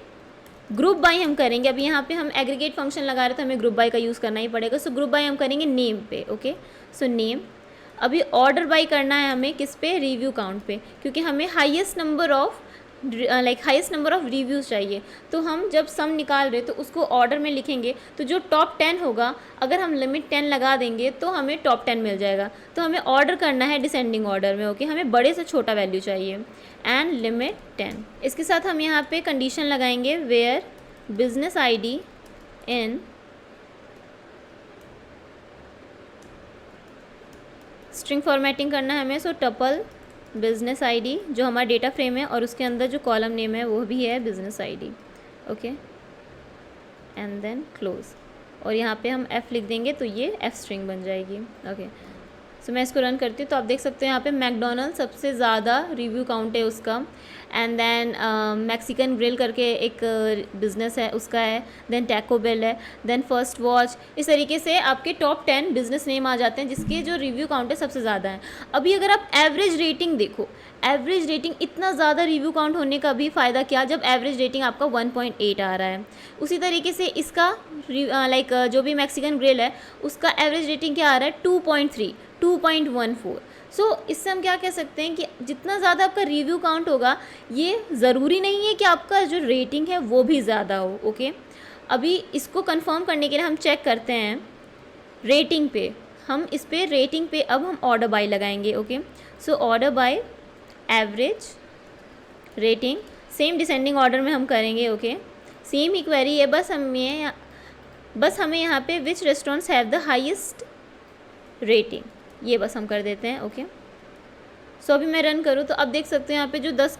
ग्रुप बाय हम करेंगे, अभी यहाँ पे हम एग्रीगेट फंक्शन लगा रहे तो हमें ग्रुप बाय का यूज़ करना ही पड़ेगा। सो ग्रुप बाय हम करेंगे नेम पे। Okay, so name. अभी ऑर्डर बाय करना है हमें किस पे, रिव्यू काउंट पे, क्योंकि हमें हाईएस्ट नंबर ऑफ रिव्यूज़ चाहिए। तो हम जब सम निकाल रहे तो उसको ऑर्डर में लिखेंगे, तो जो टॉप 10 होगा, अगर हम लिमिट 10 लगा देंगे तो हमें टॉप 10 मिल जाएगा। तो हमें ऑर्डर करना है डिसेंडिंग ऑर्डर में। ओके, हमें बड़े से छोटा वैल्यू चाहिए एंड लिमिट 10। इसके साथ हम यहाँ पे कंडीशन लगाएंगे where business ID in string formatting करना है हमें। सो टपल बिजनेस ID जो हमारा डेटा फ्रेम है, और उसके अंदर जो कॉलम नेम है वो भी है business ID। Okay, and then close, और यहाँ पे हम F लिख देंगे तो ये F स्ट्रिंग बन जाएगी। ओके, सो मैं इसको रन करती हूँ तो आप देख सकते हो यहाँ पे मैकडोनल्ड सबसे ज़्यादा रिव्यू काउंट है उसका, एंड देन मैक्सिकन ग्रिल करके एक बिज़नेस है उसका है, देन टैको बेल है, देन फर्स्ट वॉच। इस तरीके से आपके टॉप 10 बिजनेस नेम आ जाते हैं जिसके जो रिव्यू काउंट है सबसे ज़्यादा है। अभी अगर आप एवरेज रेटिंग देखो, एवरेज रेटिंग इतना ज़्यादा रिव्यू काउंट होने का भी फ़ायदा क्या, जब एवरेज रेटिंग आपका 1.8 आ रहा है। उसी तरीके से इसका जो भी मैक्सिकन ग्रिल है उसका एवरेज रेटिंग क्या आ रहा है, 2.3, 2.14। सो इससे हम क्या कह सकते हैं कि जितना ज़्यादा आपका रिव्यू काउंट होगा, ये ज़रूरी नहीं है कि आपका जो रेटिंग है वो भी ज़्यादा हो। ओके, अभी इसको कंफर्म करने के लिए हम चेक करते हैं रेटिंग पे। हम इस पे रेटिंग पे अब हम ऑर्डर बाय लगाएंगे। Okay, so order by average rating, same descending order में हम करेंगे। ओके, सेम ही क्वेरी है, बस हमें यहाँ पे which restaurants have the highest rating, ये बस हम कर देते हैं। ओके, सो अभी मैं रन करूँ तो अब देख सकते हैं यहाँ पे जो 10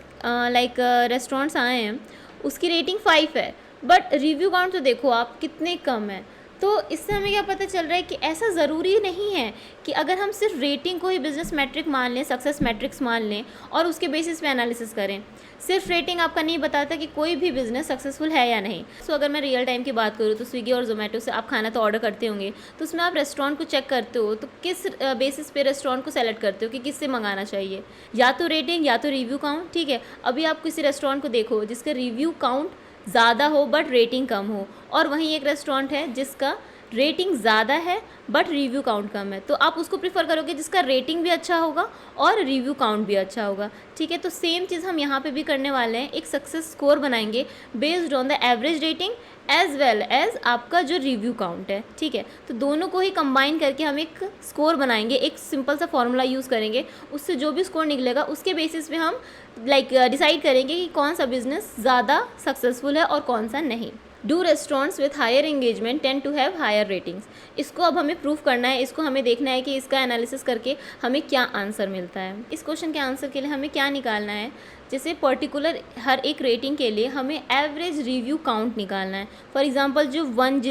रेस्टोरेंट्स आए हैं उसकी रेटिंग 5 है, बट रिव्यू काउंट तो देखो आप कितने कम है। तो इससे हमें क्या पता चल रहा है कि ऐसा ज़रूरी नहीं है कि अगर हम सिर्फ रेटिंग को ही बिजनेस मैट्रिक मान लें, सक्सेस मैट्रिक्स मान लें और उसके बेसिस पे एनालिसिस करें। सिर्फ रेटिंग आपका नहीं बताता कि कोई भी बिज़नेस सक्सेसफुल है या नहीं। सो अगर मैं रियल टाइम की बात करूँ तो स्विगी और जोमेटो से आप खाना तो ऑर्डर करते होंगे, तो उसमें आप रेस्टोरेंट को चेक करते हो तो किस बेसिस पे रेस्टोरेंट को सेलेक्ट करते हो कि किससे मंगाना चाहिए, या तो रेटिंग या तो रिव्यू काउंट। ठीक है, अभी आप किसी रेस्टोरेंट को देखो जिसका रिव्यू काउंट ज़्यादा हो बट रेटिंग कम हो, और वहीं एक रेस्टोरेंट है जिसका रेटिंग ज़्यादा है बट रिव्यू काउंट कम है, तो आप उसको प्रीफर करोगे जिसका रेटिंग भी अच्छा होगा और रिव्यू काउंट भी अच्छा होगा। ठीक है, तो सेम चीज़ हम यहाँ पे भी करने वाले हैं, एक सक्सेस स्कोर बनाएंगे based on the average rating as well as आपका जो रिव्यू काउंट है। ठीक है, तो दोनों को ही कंबाइन करके हम एक स्कोर बनाएंगे, एक सिंपल सा फॉर्मूला यूज़ करेंगे, उससे जो भी स्कोर निकलेगा उसके बेसिस पे हम डिसाइड करेंगे कि कौन सा बिजनेस ज़्यादा सक्सेसफुल है और कौन सा नहीं। Do restaurants with higher engagement tend to have higher ratings, इसको अब हमें प्रूव करना है, इसको हमें देखना है कि इसका एनालिसिस करके हमें क्या आंसर मिलता है। इस क्वेश्चन के आंसर के लिए हमें क्या निकालना है, जैसे पर्टिकुलर हर एक रेटिंग के लिए हमें एवरेज रिव्यू काउंट निकालना है। फॉर एग्जांपल जो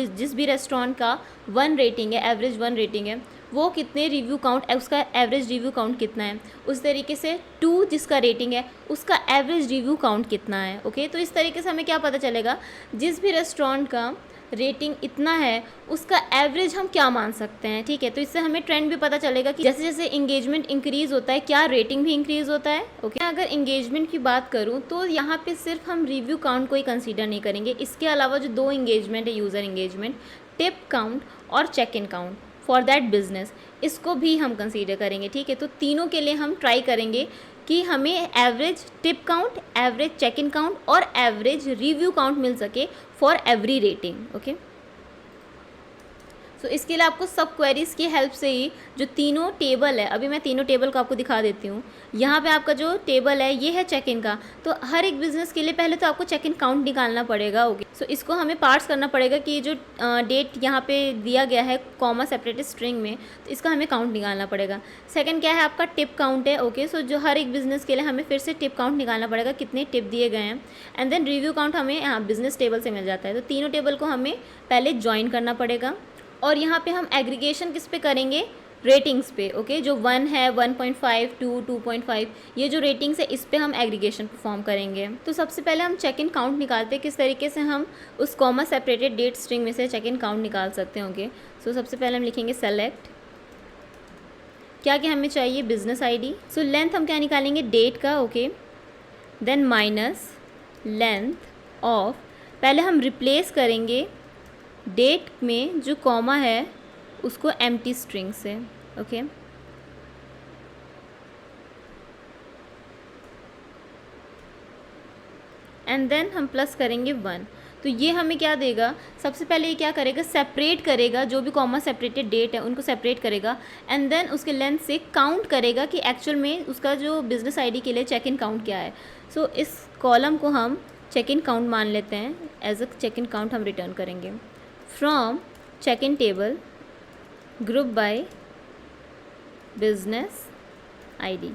जिस भी रेस्टोरेंट का 1 रेटिंग है, एवरेज 1 रेटिंग है, वो कितने रिव्यू काउंट, उसका एवरेज रिव्यू काउंट कितना है। उस तरीके से 2 जिसका रेटिंग है उसका एवरेज रिव्यू काउंट कितना है। ओके, तो इस तरीके से हमें क्या पता चलेगा, जिस भी रेस्टोरेंट का रेटिंग इतना है उसका एवरेज हम क्या मान सकते हैं। ठीक है, तो इससे हमें ट्रेंड भी पता चलेगा कि जैसे जैसे इंगेजमेंट इंक्रीज़ होता है क्या रेटिंग भी इंक्रीज़ होता है। ओके, अगर इंगेजमेंट की बात करूं तो यहाँ पे सिर्फ हम रिव्यू काउंट को ही कंसीडर नहीं करेंगे, इसके अलावा जो 2 इंगेजमेंट है, यूज़र इंगेजमेंट, टिप काउंट और check in count for that business, इसको भी हम कंसीडर करेंगे। ठीक है, तो तीनों के लिए हम ट्राई करेंगे कि हमें average tip count, average check in count और एवरेज रिव्यू काउंट मिल सके फॉर एवरी रेटिंग। ओके, तो इसके लिए आपको सब क्वेरीज़ की हेल्प से ही जो तीनों टेबल है, अभी मैं तीनों टेबल को आपको दिखा देती हूँ। यहाँ पे आपका जो टेबल है ये है चेक इन का, तो हर एक बिज़नेस के लिए पहले तो आपको चेक इन काउंट निकालना पड़ेगा। ओके, सो इसको हमें पार्ट्स करना पड़ेगा कि जो डेट यहाँ पे दिया गया है कॉमा सेपरेटेड स्ट्रिंग में, तो इसका हमें काउंट निकालना पड़ेगा। सेकंड क्या है आपका टिप काउंट है। ओके, सो जो हर एक बिज़नेस के लिए हमें फिर से टिप काउंट निकालना पड़ेगा, कितने टिप दिए गए हैं। एंड देन रिव्यू काउंट हमें यहाँ बिज़नेस टेबल से मिल जाता है, तो तीनों टेबल को हमें पहले ज्वाइन करना पड़ेगा और यहाँ पे हम एग्रीगेशन किस पे करेंगे, रेटिंग्स पे, ओके। जो 1 है, 1.5, 2, 2.5, ये जो रेटिंग्स है इस पे हम एग्रीगेशन परफॉर्म करेंगे। तो सबसे पहले हम चेक इन काउंट निकालते हैं, किस तरीके से हम उस कॉमा सेपरेटेड डेट स्ट्रिंग में से चेक इन काउंट निकाल सकते हैं, ओके। सो सबसे पहले हम लिखेंगे सेलेक्ट, क्या क्या हमें चाहिए, बिजनेस आईडी। सो लेंथ हम क्या निकालेंगे, डेट का, okay. Then minus length of, पहले हम रिप्लेस करेंगे डेट में जो कॉमा है उसको एम्प्टी स्ट्रिंग से, ओके। एंड देन हम प्लस करेंगे 1। तो ये हमें क्या देगा, सबसे पहले ये क्या करेगा, सेपरेट करेगा जो भी कॉमा सेपरेटेड डेट है उनको सेपरेट करेगा, एंड देन उसके लेंथ से काउंट करेगा कि एक्चुअल में उसका जो बिजनेस आईडी के लिए चेक इन काउंट क्या है। सो इस कॉलम को हम चेक इन काउंट मान लेते हैं, as a check in count हम रिटर्न करेंगे। From check in table group by business ID.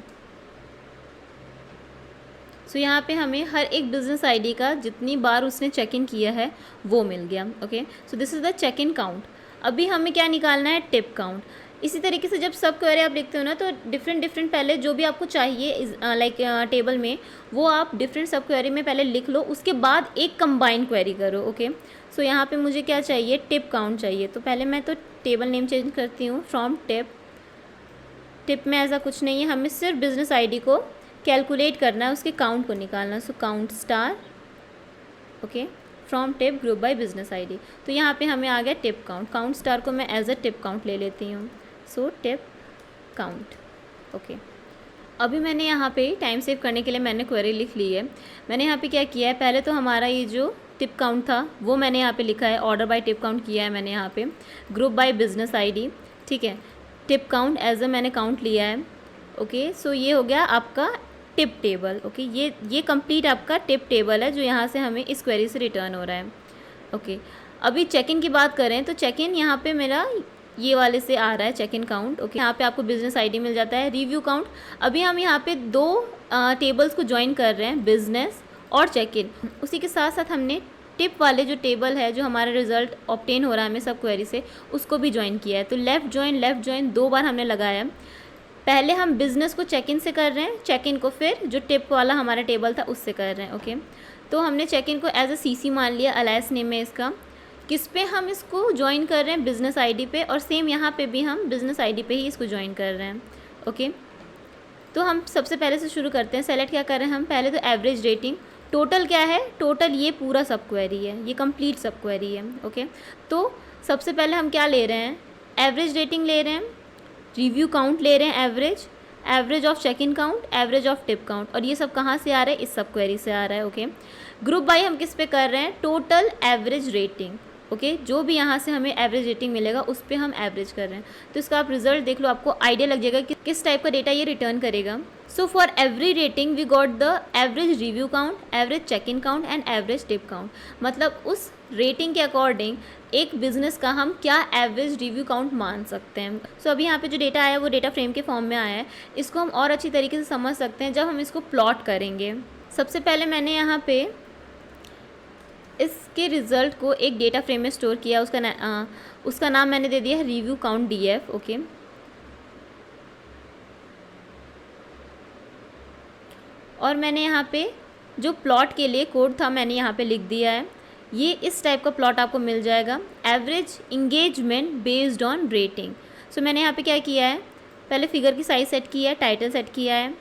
So यहाँ पे हमें हर एक बिजनेस आईडी का जितनी बार उसने चेक इन किया है वो मिल गया, okay. So this is the check in count. अभी हमें क्या निकालना है, टिप काउंट। इसी तरीके से जब सब क्वेरी आप लिखते हो ना, तो डिफरेंट पहले जो भी आपको चाहिए लाइक टेबल में, वो आप डिफरेंट सब क्वेरी में पहले लिख लो, उसके बाद एक कंबाइन क्वेरी करो, ओके। सो यहाँ पे मुझे क्या चाहिए, टिप काउंट चाहिए। तो पहले मैं तो टेबल नेम चेंज करती हूँ, फ्रॉम टिप। टिप में ऐसा कुछ नहीं है, हमें सिर्फ बिजनेस आईडी को कैलकुलेट करना है, उसके काउंट को निकालना। So count star, okay, from tip group by business ID. तो यहाँ पे हमें आ गया टिप काउंट। काउंट स्टार को मैं एज अ टिप काउंट ले लेती हूँ। So tip count, okay. अभी मैंने यहाँ पे टाइम सेव करने के लिए मैंने क्वेरी लिख ली है। मैंने यहाँ पे क्या किया है, पहले तो हमारा ये जो टिप काउंट था वो मैंने यहाँ पे लिखा है, ऑर्डर बाय टिप काउंट किया है मैंने यहाँ पे, ग्रुप बाय बिजनेस आईडी, ठीक है। टिप काउंट एज अ मैंने काउंट लिया है, ओके। सो ये हो गया आपका टिप टेबल, ओके। ये कंप्लीट आपका टिप टेबल है जो यहाँ से हमें इस क्वेरी से रिटर्न हो रहा है, ओके। अभी चेक इन की बात करें तो चेक इन यहाँ पे मेरा ये वाले से आ रहा है, चेक इन काउंट, ओके। यहाँ पे आपको बिजनेस आईडी मिल जाता है, रिव्यू काउंट। अभी हम यहाँ पे दो टेबल्स को ज्वाइन कर रहे हैं, बिजनेस और चेक इन। उसी के साथ साथ हमने टिप वाले जो टेबल है जो हमारा रिजल्ट ऑब्टेन हो रहा है हमें सब क्वेरी से, उसको भी ज्वाइन किया है। तो लेफ़्ट ज्वाइन दो बार हमने लगाया है। पहले हम बिज़नेस को चेक इन से कर रहे हैं, चेक इन को फिर जो टिप वाला हमारा टेबल था उससे कर रहे हैं, ओके। तो हमने चेक इन को एज अ सीसी मान लिया, अलायस नेम है इसका। किस पे हम इसको ज्वाइन कर रहे हैं, बिजनेस आईडी पे, और सेम यहाँ पे भी हम बिजनेस आईडी पे ही इसको ज्वाइन कर रहे हैं, ओके। तो हम सबसे पहले से शुरू करते हैं। सेलेक्ट क्या कर रहे हैं हम, पहले तो एवरेज रेटिंग। टोटल क्या है, टोटल ये पूरा सब क्वेरी है, ये कंप्लीट सब क्वेरी है, ओके। तो सबसे पहले हम क्या ले रहे हैं, एवरेज रेटिंग ले रहे हैं, रिव्यू काउंट ले रहे हैं, average of check in count, average of tip count, और ये सब कहाँ से आ रहा है, इस सब क्वेरी से आ रहा है, ओके। ग्रुप बाय हम किस पे कर रहे हैं, टोटल एवरेज रेटिंग, ओके। जो भी यहाँ से हमें एवरेज रेटिंग मिलेगा उस पर हम एवरेज कर रहे हैं। तो इसका आप रिजल्ट देख लो, आपको आइडिया लग जाएगा कि किस टाइप का डेटा ये रिटर्न करेगा। So for every rating we got the average review count, average check in count and average tip count. मतलब उस रेटिंग के अकॉर्डिंग एक बिजनेस का हम क्या एवरेज रिव्यू काउंट मान सकते हैं। सो अभी यहाँ पे जो डेटा आया है वो डेटा फ्रेम के फॉर्म में आया है। इसको हम और अच्छी तरीके से समझ सकते हैं जब हम इसको प्लॉट करेंगे। सबसे पहले मैंने यहाँ पे इसके रिज़ल्ट को एक डेटा फ्रेम में स्टोर किया, उसका नाम मैंने दे दिया है रिव्यू काउंट DF, ओके। और मैंने यहाँ पे जो प्लॉट के लिए कोड था मैंने यहाँ पे लिख दिया है। ये इस टाइप का प्लॉट आपको मिल जाएगा, average engagement based on rating. So मैंने यहाँ पे क्या किया है, पहले फिगर की साइज सेट की है, टाइटल सेट किया है,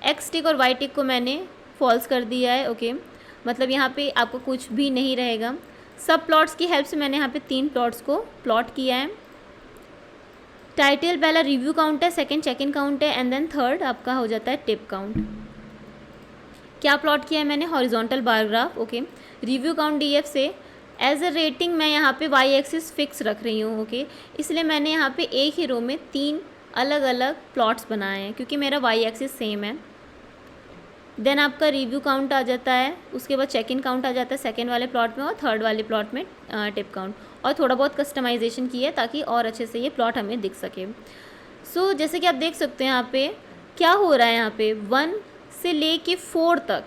एक्स टिक और वाई टिक को मैंने फॉल्स कर दिया है, ओके। मतलब यहाँ पे आपको कुछ भी नहीं रहेगा। सब प्लॉट्स की हेल्प से मैंने यहाँ पे 3 प्लॉट्स को प्लॉट किया है। टाइटल पहला रिव्यू काउंट है, सेकंड चेक इन काउंट है, एंड देन थर्ड आपका हो जाता है टिप काउंट। क्या प्लॉट किया है मैंने, horizontal bar graph, okay. Review count DF से एज अ रेटिंग मैं यहाँ पे वाई एक्सिस फिक्स रख रही हूँ, ओके। इसलिए मैंने यहाँ पे एक ही रो में 3 अलग अलग प्लॉट्स बनाए हैं क्योंकि मेरा वाई एक्सिस सेम है। देन आपका रिव्यू काउंट आ जाता है, उसके बाद चेक इन काउंट आ जाता है सेकंड वाले प्लॉट में, और थर्ड वाले प्लॉट में टिप काउंट। और थोड़ा बहुत कस्टमाइजेशन की है ताकि और अच्छे से ये प्लॉट हमें दिख सके। सो जैसे कि आप देख सकते हैं यहाँ पे क्या हो रहा है, यहाँ पे 1 से ले के 4 तक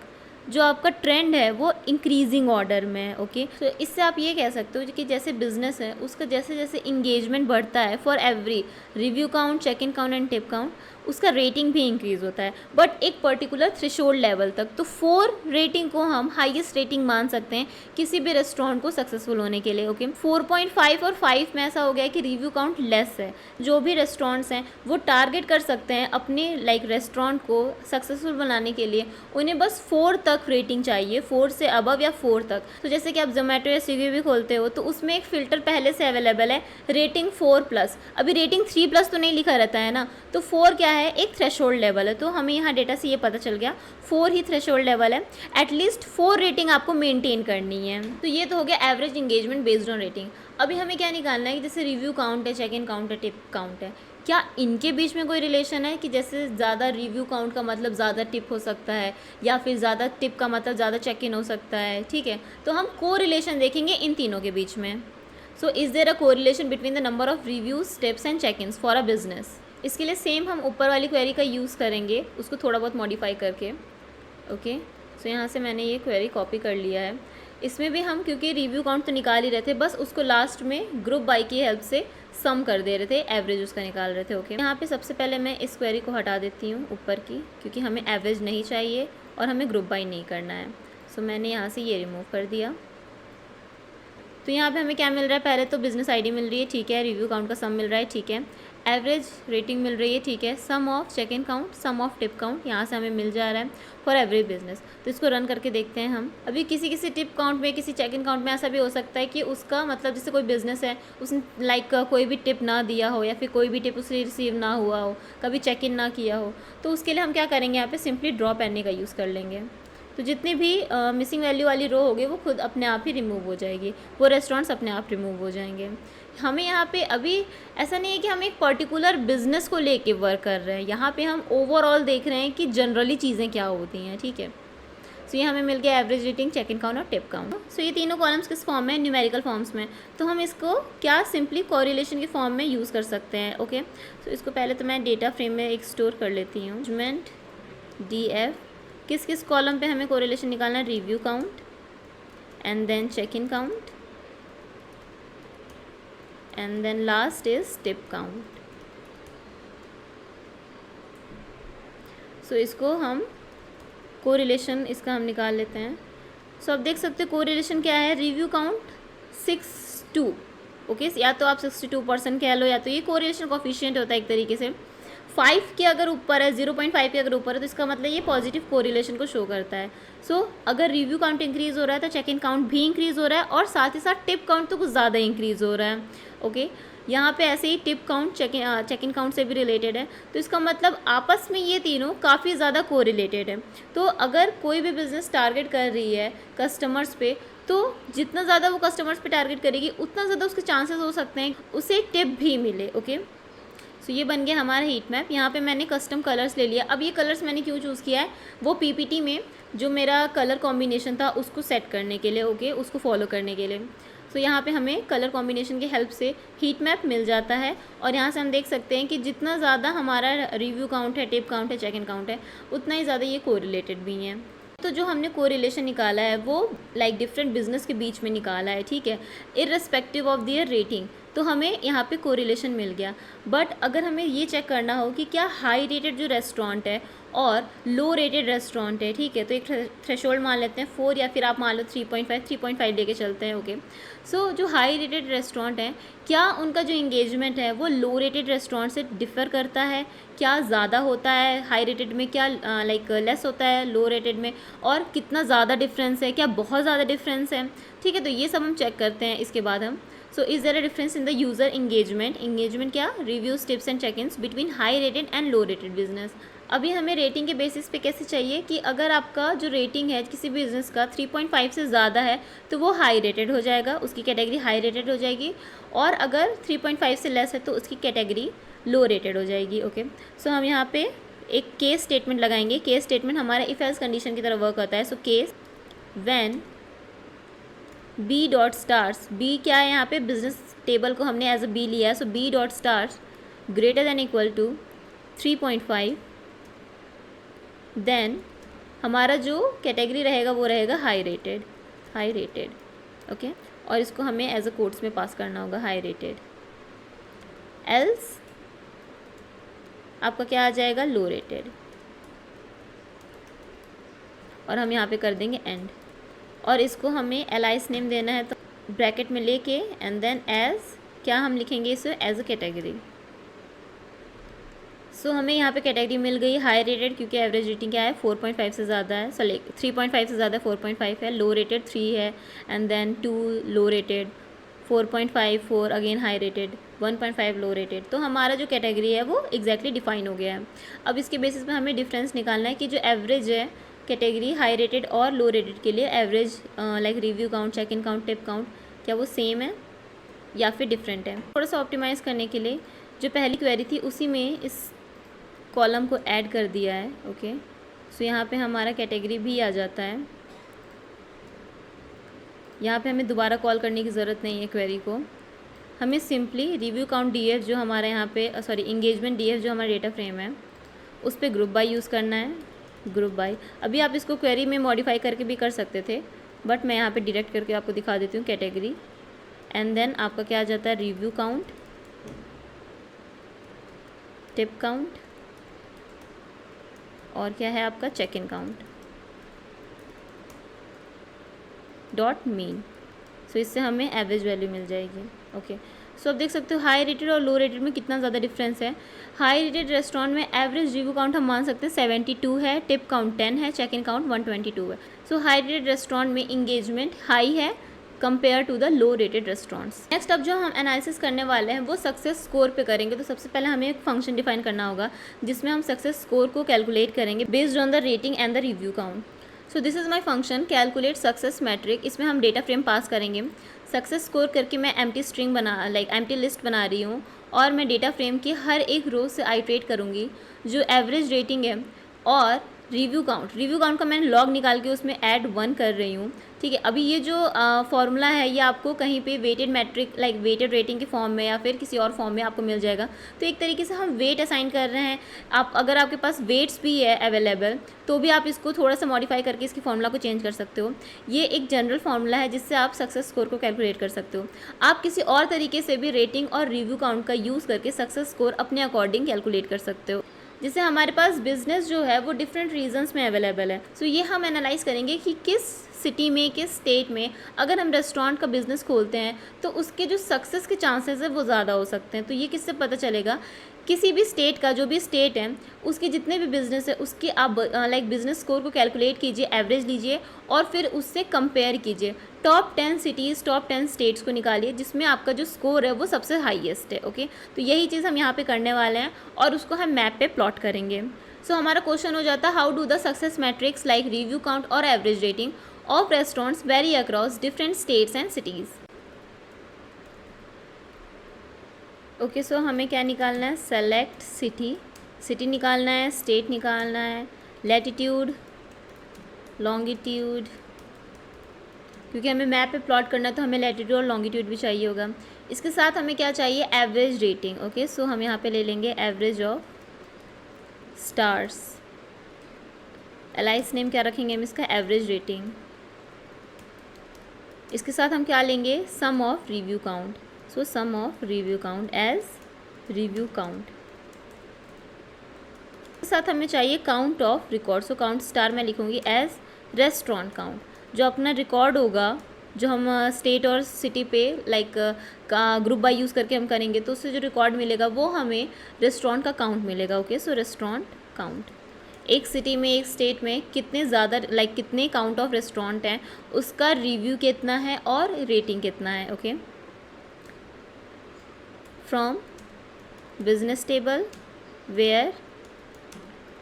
जो आपका ट्रेंड है वो इंक्रीजिंग ऑर्डर में है। ओके, तो इससे आप ये कह सकते हो कि जैसे बिजनेस है उसका जैसे जैसे इंगेजमेंट बढ़ता है for every review count, check in count and tip count, उसका रेटिंग भी इंक्रीज होता है, बट एक पर्टिकुलर थ्रेशोल्ड लेवल तक। तो 4 रेटिंग को हम हाईएस्ट रेटिंग मान सकते हैं किसी भी रेस्टोरेंट को सक्सेसफुल होने के लिए। ओके, 4.5 और 5 में ऐसा हो गया कि रिव्यू काउंट लेस है। जो भी रेस्टोरेंट्स हैं वो टारगेट कर सकते हैं अपने रेस्टोरेंट को सक्सेसफुल बनाने के लिए, उन्हें बस 4 तक रेटिंग चाहिए, 4 से अबव या 4 तक। तो जैसे कि आप जोमेटो या स्विगी भी खोलते हो तो उसमें एक फ़िल्टर पहले से अवेलेबल है, रेटिंग 4+। अभी रेटिंग 3+ तो नहीं लिखा रहता है ना, तो 4 क्या है, एक थ्रेशोल्ड लेवल है। तो हमें यहाँ डेटा से ये पता चल गया 4 ही थ्रेशोल्ड लेवल है, एटलीस्ट 4 रेटिंग आपको मेंटेन करनी है। तो ये तो हो गया average engagement based on rating. अभी हमें क्या निकालना है कि जैसे रिव्यू काउंट है, चेक इन काउंट है, टिप काउंट है, क्या इनके बीच में कोई रिलेशन है कि जैसे ज़्यादा रिव्यू काउंट का मतलब ज़्यादा टिप हो सकता है, या फिर ज़्यादा टिप का मतलब ज़्यादा चेक इन हो सकता है। ठीक है, तो हम को रिलेशन देखेंगे इन तीनों के बीच में। सो is there a correlation between the number of reviews, tips and check ins for a business. इसके लिए सेम हम ऊपर वाली क्वेरी का यूज़ करेंगे, उसको थोड़ा बहुत मॉडिफाई करके। ओके, सो यहाँ से मैंने ये क्वेरी कॉपी कर लिया है। इसमें भी हम क्योंकि रिव्यू काउंट तो निकाल ही रहे थे, बस उसको लास्ट में ग्रुप बाय की हेल्प से सम कर दे रहे थे, एवरेज उसका निकाल रहे थे। ओके, यहाँ पे सबसे पहले मैं इस क्वेरी को हटा देती हूँ ऊपर की, क्योंकि हमें एवरेज नहीं चाहिए और हमें ग्रुप बाय नहीं करना है। सो मैंने यहाँ से ये रिमूव कर दिया। तो यहाँ पे हमें क्या मिल रहा है, पहले तो बिजनेस आईडी मिल रही है, ठीक है, रिव्यू काउंट का सम मिल रहा है, ठीक है, एवरेज रेटिंग मिल रही है, ठीक है, sum of check in count, sum of tip count यहाँ से हमें मिल जा रहा है फॉर एवरी बिजनेस। तो इसको रन करके देखते हैं हम। अभी किसी किसी टिप काउंट में, किसी चेक इन काउंट में ऐसा भी हो सकता है कि उसका मतलब जैसे कोई बिजनेस है उसने कोई भी टिप ना दिया हो, या फिर कोई भी टिप उससे रिसीव ना हुआ हो, कभी चेक इन ना किया हो, तो उसके लिए हम क्या करेंगे, यहाँ पे सिंपली ड्रॉप एनी का यूज़ कर लेंगे। तो जितनी भी मिसिंग वैल्यू वाली रो होगी वो खुद अपने आप ही रिमूव हो जाएगी, वो रेस्टोरेंट्स अपने आप रिमूव हो जाएंगे। हमें यहाँ पे अभी ऐसा नहीं है कि हम एक पर्टिकुलर बिजनेस को लेके वर्क कर रहे हैं, यहाँ पे हम ओवरऑल देख रहे हैं कि जनरली चीज़ें क्या होती हैं। ठीक है, सो ये हमें मिल गया average rating, check in count और टिप काउंट। सो ये तीनों कॉलम्स किस फॉर्म में, न्यूमेरिकल फॉर्म्स में। तो हम इसको क्या सिंपली कोरिलेशन के फॉर्म में यूज़ कर सकते हैं। ओके, तो इसको पहले तो मैं डेटा फ्रेम में एक स्टोर कर लेती हूँ, मैनेजमेंट DF, किस किस कॉलम पे हमें कोरिलेशन निकालना है, review count and then check in count and then last is tip count. So इसको हम कोरिलेशन इसका हम निकाल लेते हैं। सो आप देख सकते हो कोरिलेशन क्या है, रिव्यू काउंट 62। ओके, या तो आप 62% कह लो, या तो ये कोरिलेशन कोफिशिएंट होता है एक तरीके से। 5 के अगर ऊपर है, 0.5 के अगर ऊपर है, तो इसका मतलब ये पॉजिटिव कोरिलेशन को शो करता है। सो अगर रिव्यू काउंट इंक्रीज हो रहा है तो चेक इन काउंट भी इंक्रीज हो रहा है, और साथ ही साथ टिप काउंट तो कुछ ज़्यादा इंक्रीज हो रहा है। ओके, यहाँ पे ऐसे ही tip count check in count से भी रिलेटेड है, तो इसका मतलब आपस में ये तीनों काफ़ी ज़्यादा कोरिलेटेड है। तो अगर कोई भी बिज़नेस टारगेट कर रही है कस्टमर्स पे, तो जितना ज़्यादा वो कस्टमर्स पे टारगेट करेगी उतना ज़्यादा उसके चांसेस हो सकते हैं उसे टिप भी मिले। ओके, सो ये बन गया हमारा हीट मैप। यहाँ पे मैंने कस्टम कलर्स ले लिया। अब ये कलर्स मैंने क्यों चूज़ किया है, वो पीपीटी में जो मेरा कलर कॉम्बिनेशन था उसको सेट करने के लिए, ओके, उसको फॉलो करने के लिए। सो यहाँ पे हमें कलर कॉम्बिनेशन की हेल्प से हीट मैप मिल जाता है, और यहाँ से हम देख सकते हैं कि जितना ज़्यादा हमारा रिव्यू काउंट है, टिप काउंट है, चेक इन काउंट है, उतना ही ज़्यादा ये कोरिलेटेड भी हैं। तो जो हमने कोरिलेशन निकाला है वो डिफरेंट बिजनेस के बीच में निकाला है, ठीक है, इररिस्पेक्टिव ऑफ देयर रेटिंग। तो हमें यहाँ पे कोरिलेशन मिल गया। बट अगर हमें ये चेक करना हो कि क्या हाई रेटेड जो रेस्टोरेंट है और लो रेटेड रेस्टोरेंट है, ठीक है, तो एक थ्रेशोल्ड मान लेते हैं 4, या फिर आप मान लो 3.5 लेके चलते हैं। ओके, सो जो हाई रेटेड रेस्टोरेंट है, क्या उनका जो इंगेजमेंट है वो लो रेटेड रेस्टोरेंट से डिफ़र करता है, क्या ज़्यादा होता है हाई रेटेड में, क्या लेस होता है लो रेटेड में, और कितना ज़्यादा डिफरेंस है, क्या बहुत ज़्यादा डिफरेंस है। ठीक है, तो ये सब हम चेक करते हैं। इसके बाद हम so is there a difference in the user engagement क्या, reviews, tips and check ins between high rated and low rated business. अभी हमें रेटिंग के बेसिस पे कैसे चाहिए कि अगर आपका जो रेटिंग है किसी बिजनेस का 3.5 से ज़्यादा है तो वो हाई रेटेड हो जाएगा, उसकी कैटेगरी हाई रेटेड हो जाएगी, और अगर 3.5 से लेस है तो उसकी कैटेगरी लो रेटेड हो जाएगी। ओके, सो हम यहाँ पे एक केस स्टेटमेंट लगाएंगे। केस स्टेटमेंट हमारा इफ एल्स कंडीशन की तरह वर्क होता है। So case when B dot stars, B क्या है, यहाँ पे बिजनेस टेबल को हमने एज अ बी लिया है। So b dot stars greater than equal to 3.5, then हमारा जो कैटेगरी रहेगा वो रहेगा high rated, high rated, okay. और इसको हमें एज अ कोट्स में पास करना होगा, हाई रेटेड। एल्स आपका क्या आ जाएगा, लो रेटेड, और हम यहाँ पे कर देंगे एंड। और इसको हमें एलाइस नेम देना है, तो ब्रैकेट में लेके एंड देन एज, क्या हम लिखेंगे इसे, एज अ कैटेगरी। सो हमें यहाँ पे कैटेगरी मिल गई हाई रेटेड, क्योंकि एवरेज रेटिंग क्या है 4.5 से ज़्यादा है, सॉरी 3.5 से ज़्यादा 4.5 है। लो रेटेड 3 है, and then 2 low rated, 4.5 4 again high rated, 1.5 low rated. तो हमारा जो कैटेगरी है वो एग्जैक्टली डिफाइन हो गया है। अब इसके बेसिस पे हमें डिफरेंस निकालना है कि जो एवरेज है कैटेगरी हाई रेटेड और लो रेटेड के लिए, average like review count, check in count, tip count, क्या वो सेम है या फिर डिफरेंट है। थोड़ा सा ऑप्टिमाइज़ करने के लिए जो पहली क्वेरी थी उसी में इस कॉलम को ऐड कर दिया है, ओके। सो यहाँ पे हमारा कैटेगरी भी आ जाता है। यहाँ पे हमें दोबारा कॉल करने की ज़रूरत नहीं है क्वेरी को, हमें सिंपली रिव्यू काउंट डीएफ जो हमारा यहाँ पे सॉरी इंगेजमेंट डीएफ जो हमारा डेटा फ्रेम है उस पर ग्रुप बाय यूज़ करना है, ग्रुप बाय। अभी आप इसको क्वेरी में मॉडिफाई करके भी कर सकते थे, बट मैं यहाँ पे डायरेक्ट करके आपको दिखा देती हूँ कैटेगरी, एंड देन आपका क्या आ जाता है, रिव्यू काउंट, टिप काउंट, और क्या है आपका check in count dot mean. So इससे हमें एवरेज वैल्यू मिल जाएगी, ओके। सो अब देख सकते हो हाई रेटेड और लो रेटेड में कितना ज़्यादा डिफरेंस है। हाई रेटेड रेस्टोरेंट में एवरेज रिव्यू काउंट हम मान सकते हैं 72 है, टिप काउंट 10 है, चेक इन काउंट 122 है। सो हाई रेटेड रेस्टोरेंट में इंगेजमेंट हाई है compare to the low rated restaurants. Next अब जो हम एनालिसिस करने वाले हैं वो सक्सेस स्कोर पे करेंगे। तो सबसे पहले हमें एक फंक्शन डिफाइन करना होगा जिसमें हम सक्सेस स्कोर को कैलकुलेट करेंगे based on the rating and the review count. So this is my function calculate success metric. इसमें हम डेटा फ्रेम पास करेंगे, सक्सेस स्कोर करके मैं एम्प्टी स्ट्रिंग एम्प्टी लिस्ट बना रही हूँ, और मैं डेटा फ्रेम की हर एक रो से आइट्रेट करूँगी जो एवरेज रेटिंग है और रिव्यू काउंट का मैंने लॉग निकाल के उसमें ऐड 1 कर रही हूँ, ठीक है। अभी ये जो फॉर्मूला है ये आपको कहीं पे weighted metric like weighted rating के फॉर्म में या फिर किसी और फॉर्म में आपको मिल जाएगा। तो एक तरीके से हम वेट असाइन कर रहे हैं। आप अगर आपके पास वेट्स भी है अवेलेबल तो भी आप इसको थोड़ा सा मॉडिफाई करके इसकी फॉर्मूला को चेंज कर सकते हो। ये एक जनरल फॉर्मूला है जिससे आप सक्सेस स्कोर को कैलकुलेट कर सकते हो। आप किसी और तरीके से भी रेटिंग और रिव्यू काउंट का यूज़ करके सक्सेस स्कोर अपने अकॉर्डिंग कैलकुलेट कर सकते हो। जिससे हमारे पास बिजनेस जो है वो डिफरेंट रीजंस में अवेलेबल है। सो ये हम एनालाइज करेंगे कि किस सिटी में, किस स्टेट में अगर हम रेस्टोरेंट का बिज़नेस खोलते हैं तो उसके जो सक्सेस के चांसेस है वो ज़्यादा हो सकते हैं। तो ये किससे पता चलेगा, किसी भी स्टेट का, जो भी स्टेट है उसके जितने भी बिज़नेस है उसकी आप बिज़नेस स्कोर को कैलकुलेट कीजिए, एवरेज लीजिए और फिर उससे कंपेयर कीजिए। टॉप 10 सिटीज़, टॉप 10 स्टेट्स को निकालिए जिसमें आपका जो स्कोर है वो सबसे हाईएस्ट है, ओके। तो यही चीज़ हम यहाँ पे करने वाले हैं और उसको हम मैप पे प्लॉट करेंगे। सो हमारा क्वेश्चन हो जाता है, how do the success metrics like review count और average rating of restaurants vary across different states and cities. Okay, so हमें क्या निकालना है, सेलेक्ट सिटी निकालना है, स्टेट निकालना है, लैटिट्यूड, लॉन्गिट्यूड, क्योंकि हमें मैप पे प्लॉट करना है तो हमें लैटिट्यूड और लॉन्गिट्यूड भी चाहिए होगा। इसके साथ हमें क्या चाहिए, एवरेज रेटिंग, ओके। सो हम यहाँ पे ले लेंगे average of stars. Alias name क्या रखेंगे हम इसका, एवरेज रेटिंग। इसके साथ हम क्या लेंगे, sum of review count. So sum of review count as review count. इसके साथ हमें चाहिए count of record. So count star मैं लिखूँगी एज रेस्टोरेंट काउंट। जो अपना रिकॉर्ड होगा जो हम स्टेट और सिटी पे लाइक ग्रुप बाय यूज़ करके हम करेंगे तो उससे जो रिकॉर्ड मिलेगा वो हमें रेस्टोरेंट का काउंट मिलेगा, ओके। सो रेस्टोरेंट काउंट, एक सिटी में, एक स्टेट में कितने ज़्यादा कितने काउंट ऑफ रेस्टोरेंट हैं, उसका रिव्यू कितना है और रेटिंग कितना है, okay. From business table where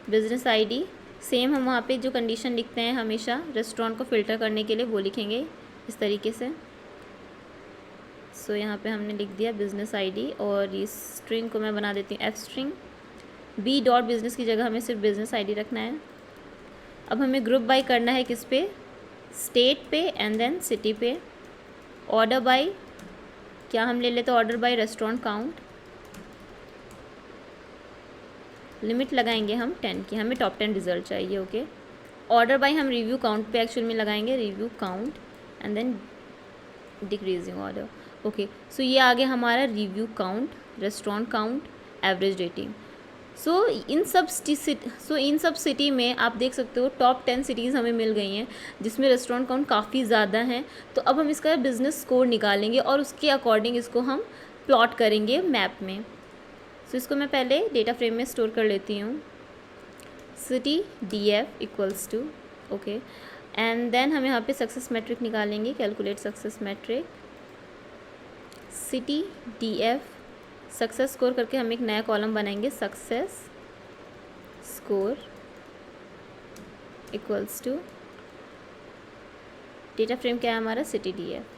business ID, same हम वहाँ पे जो कंडीशन लिखते हैं हमेशा रेस्टोरेंट को फ़िल्टर करने के लिए वो लिखेंगे इस तरीके से। सो यहाँ पे हमने लिख दिया बिजनेस आईडी और इस स्ट्रिंग को मैं बना देती हूँ F string. B dot business की जगह हमें सिर्फ बिजनेस आईडी रखना है। अब हमें ग्रुप बाय करना है किस पे, स्टेट पे एंड देन सिटी पे। ऑर्डर बाय, क्या हम ले लेते, order by restaurant count. Limit लगाएंगे हम 10 की, हमें टॉप 10 रिजल्ट चाहिए, ओके। ऑर्डर बाय हम रिव्यू काउंट पे एक्चुअल में लगाएंगे, review count and then decreasing order. Okay, so ये आ गया हमारा review count, restaurant count, average rating. So इन सब सिटी में आप देख सकते हो टॉप 10 सिटीज़ हमें मिल गई हैं जिसमें रेस्टोरेंट काउंट काफ़ी ज़्यादा है। तो अब हम इसका बिज़नेस स्कोर निकालेंगे और उसके अकॉर्डिंग इसको हम प्लॉट करेंगे मैप में। सो इसको मैं पहले डेटा फ्रेम में स्टोर कर लेती हूँ, city DF equals to, okay, and then हम यहाँ पे सक्सेस मैट्रिक निकालेंगे, calculate success metric, city DF success score करके हम एक नया कॉलम बनाएंगे, success score equals to data frame क्या है हमारा, सिटी DF।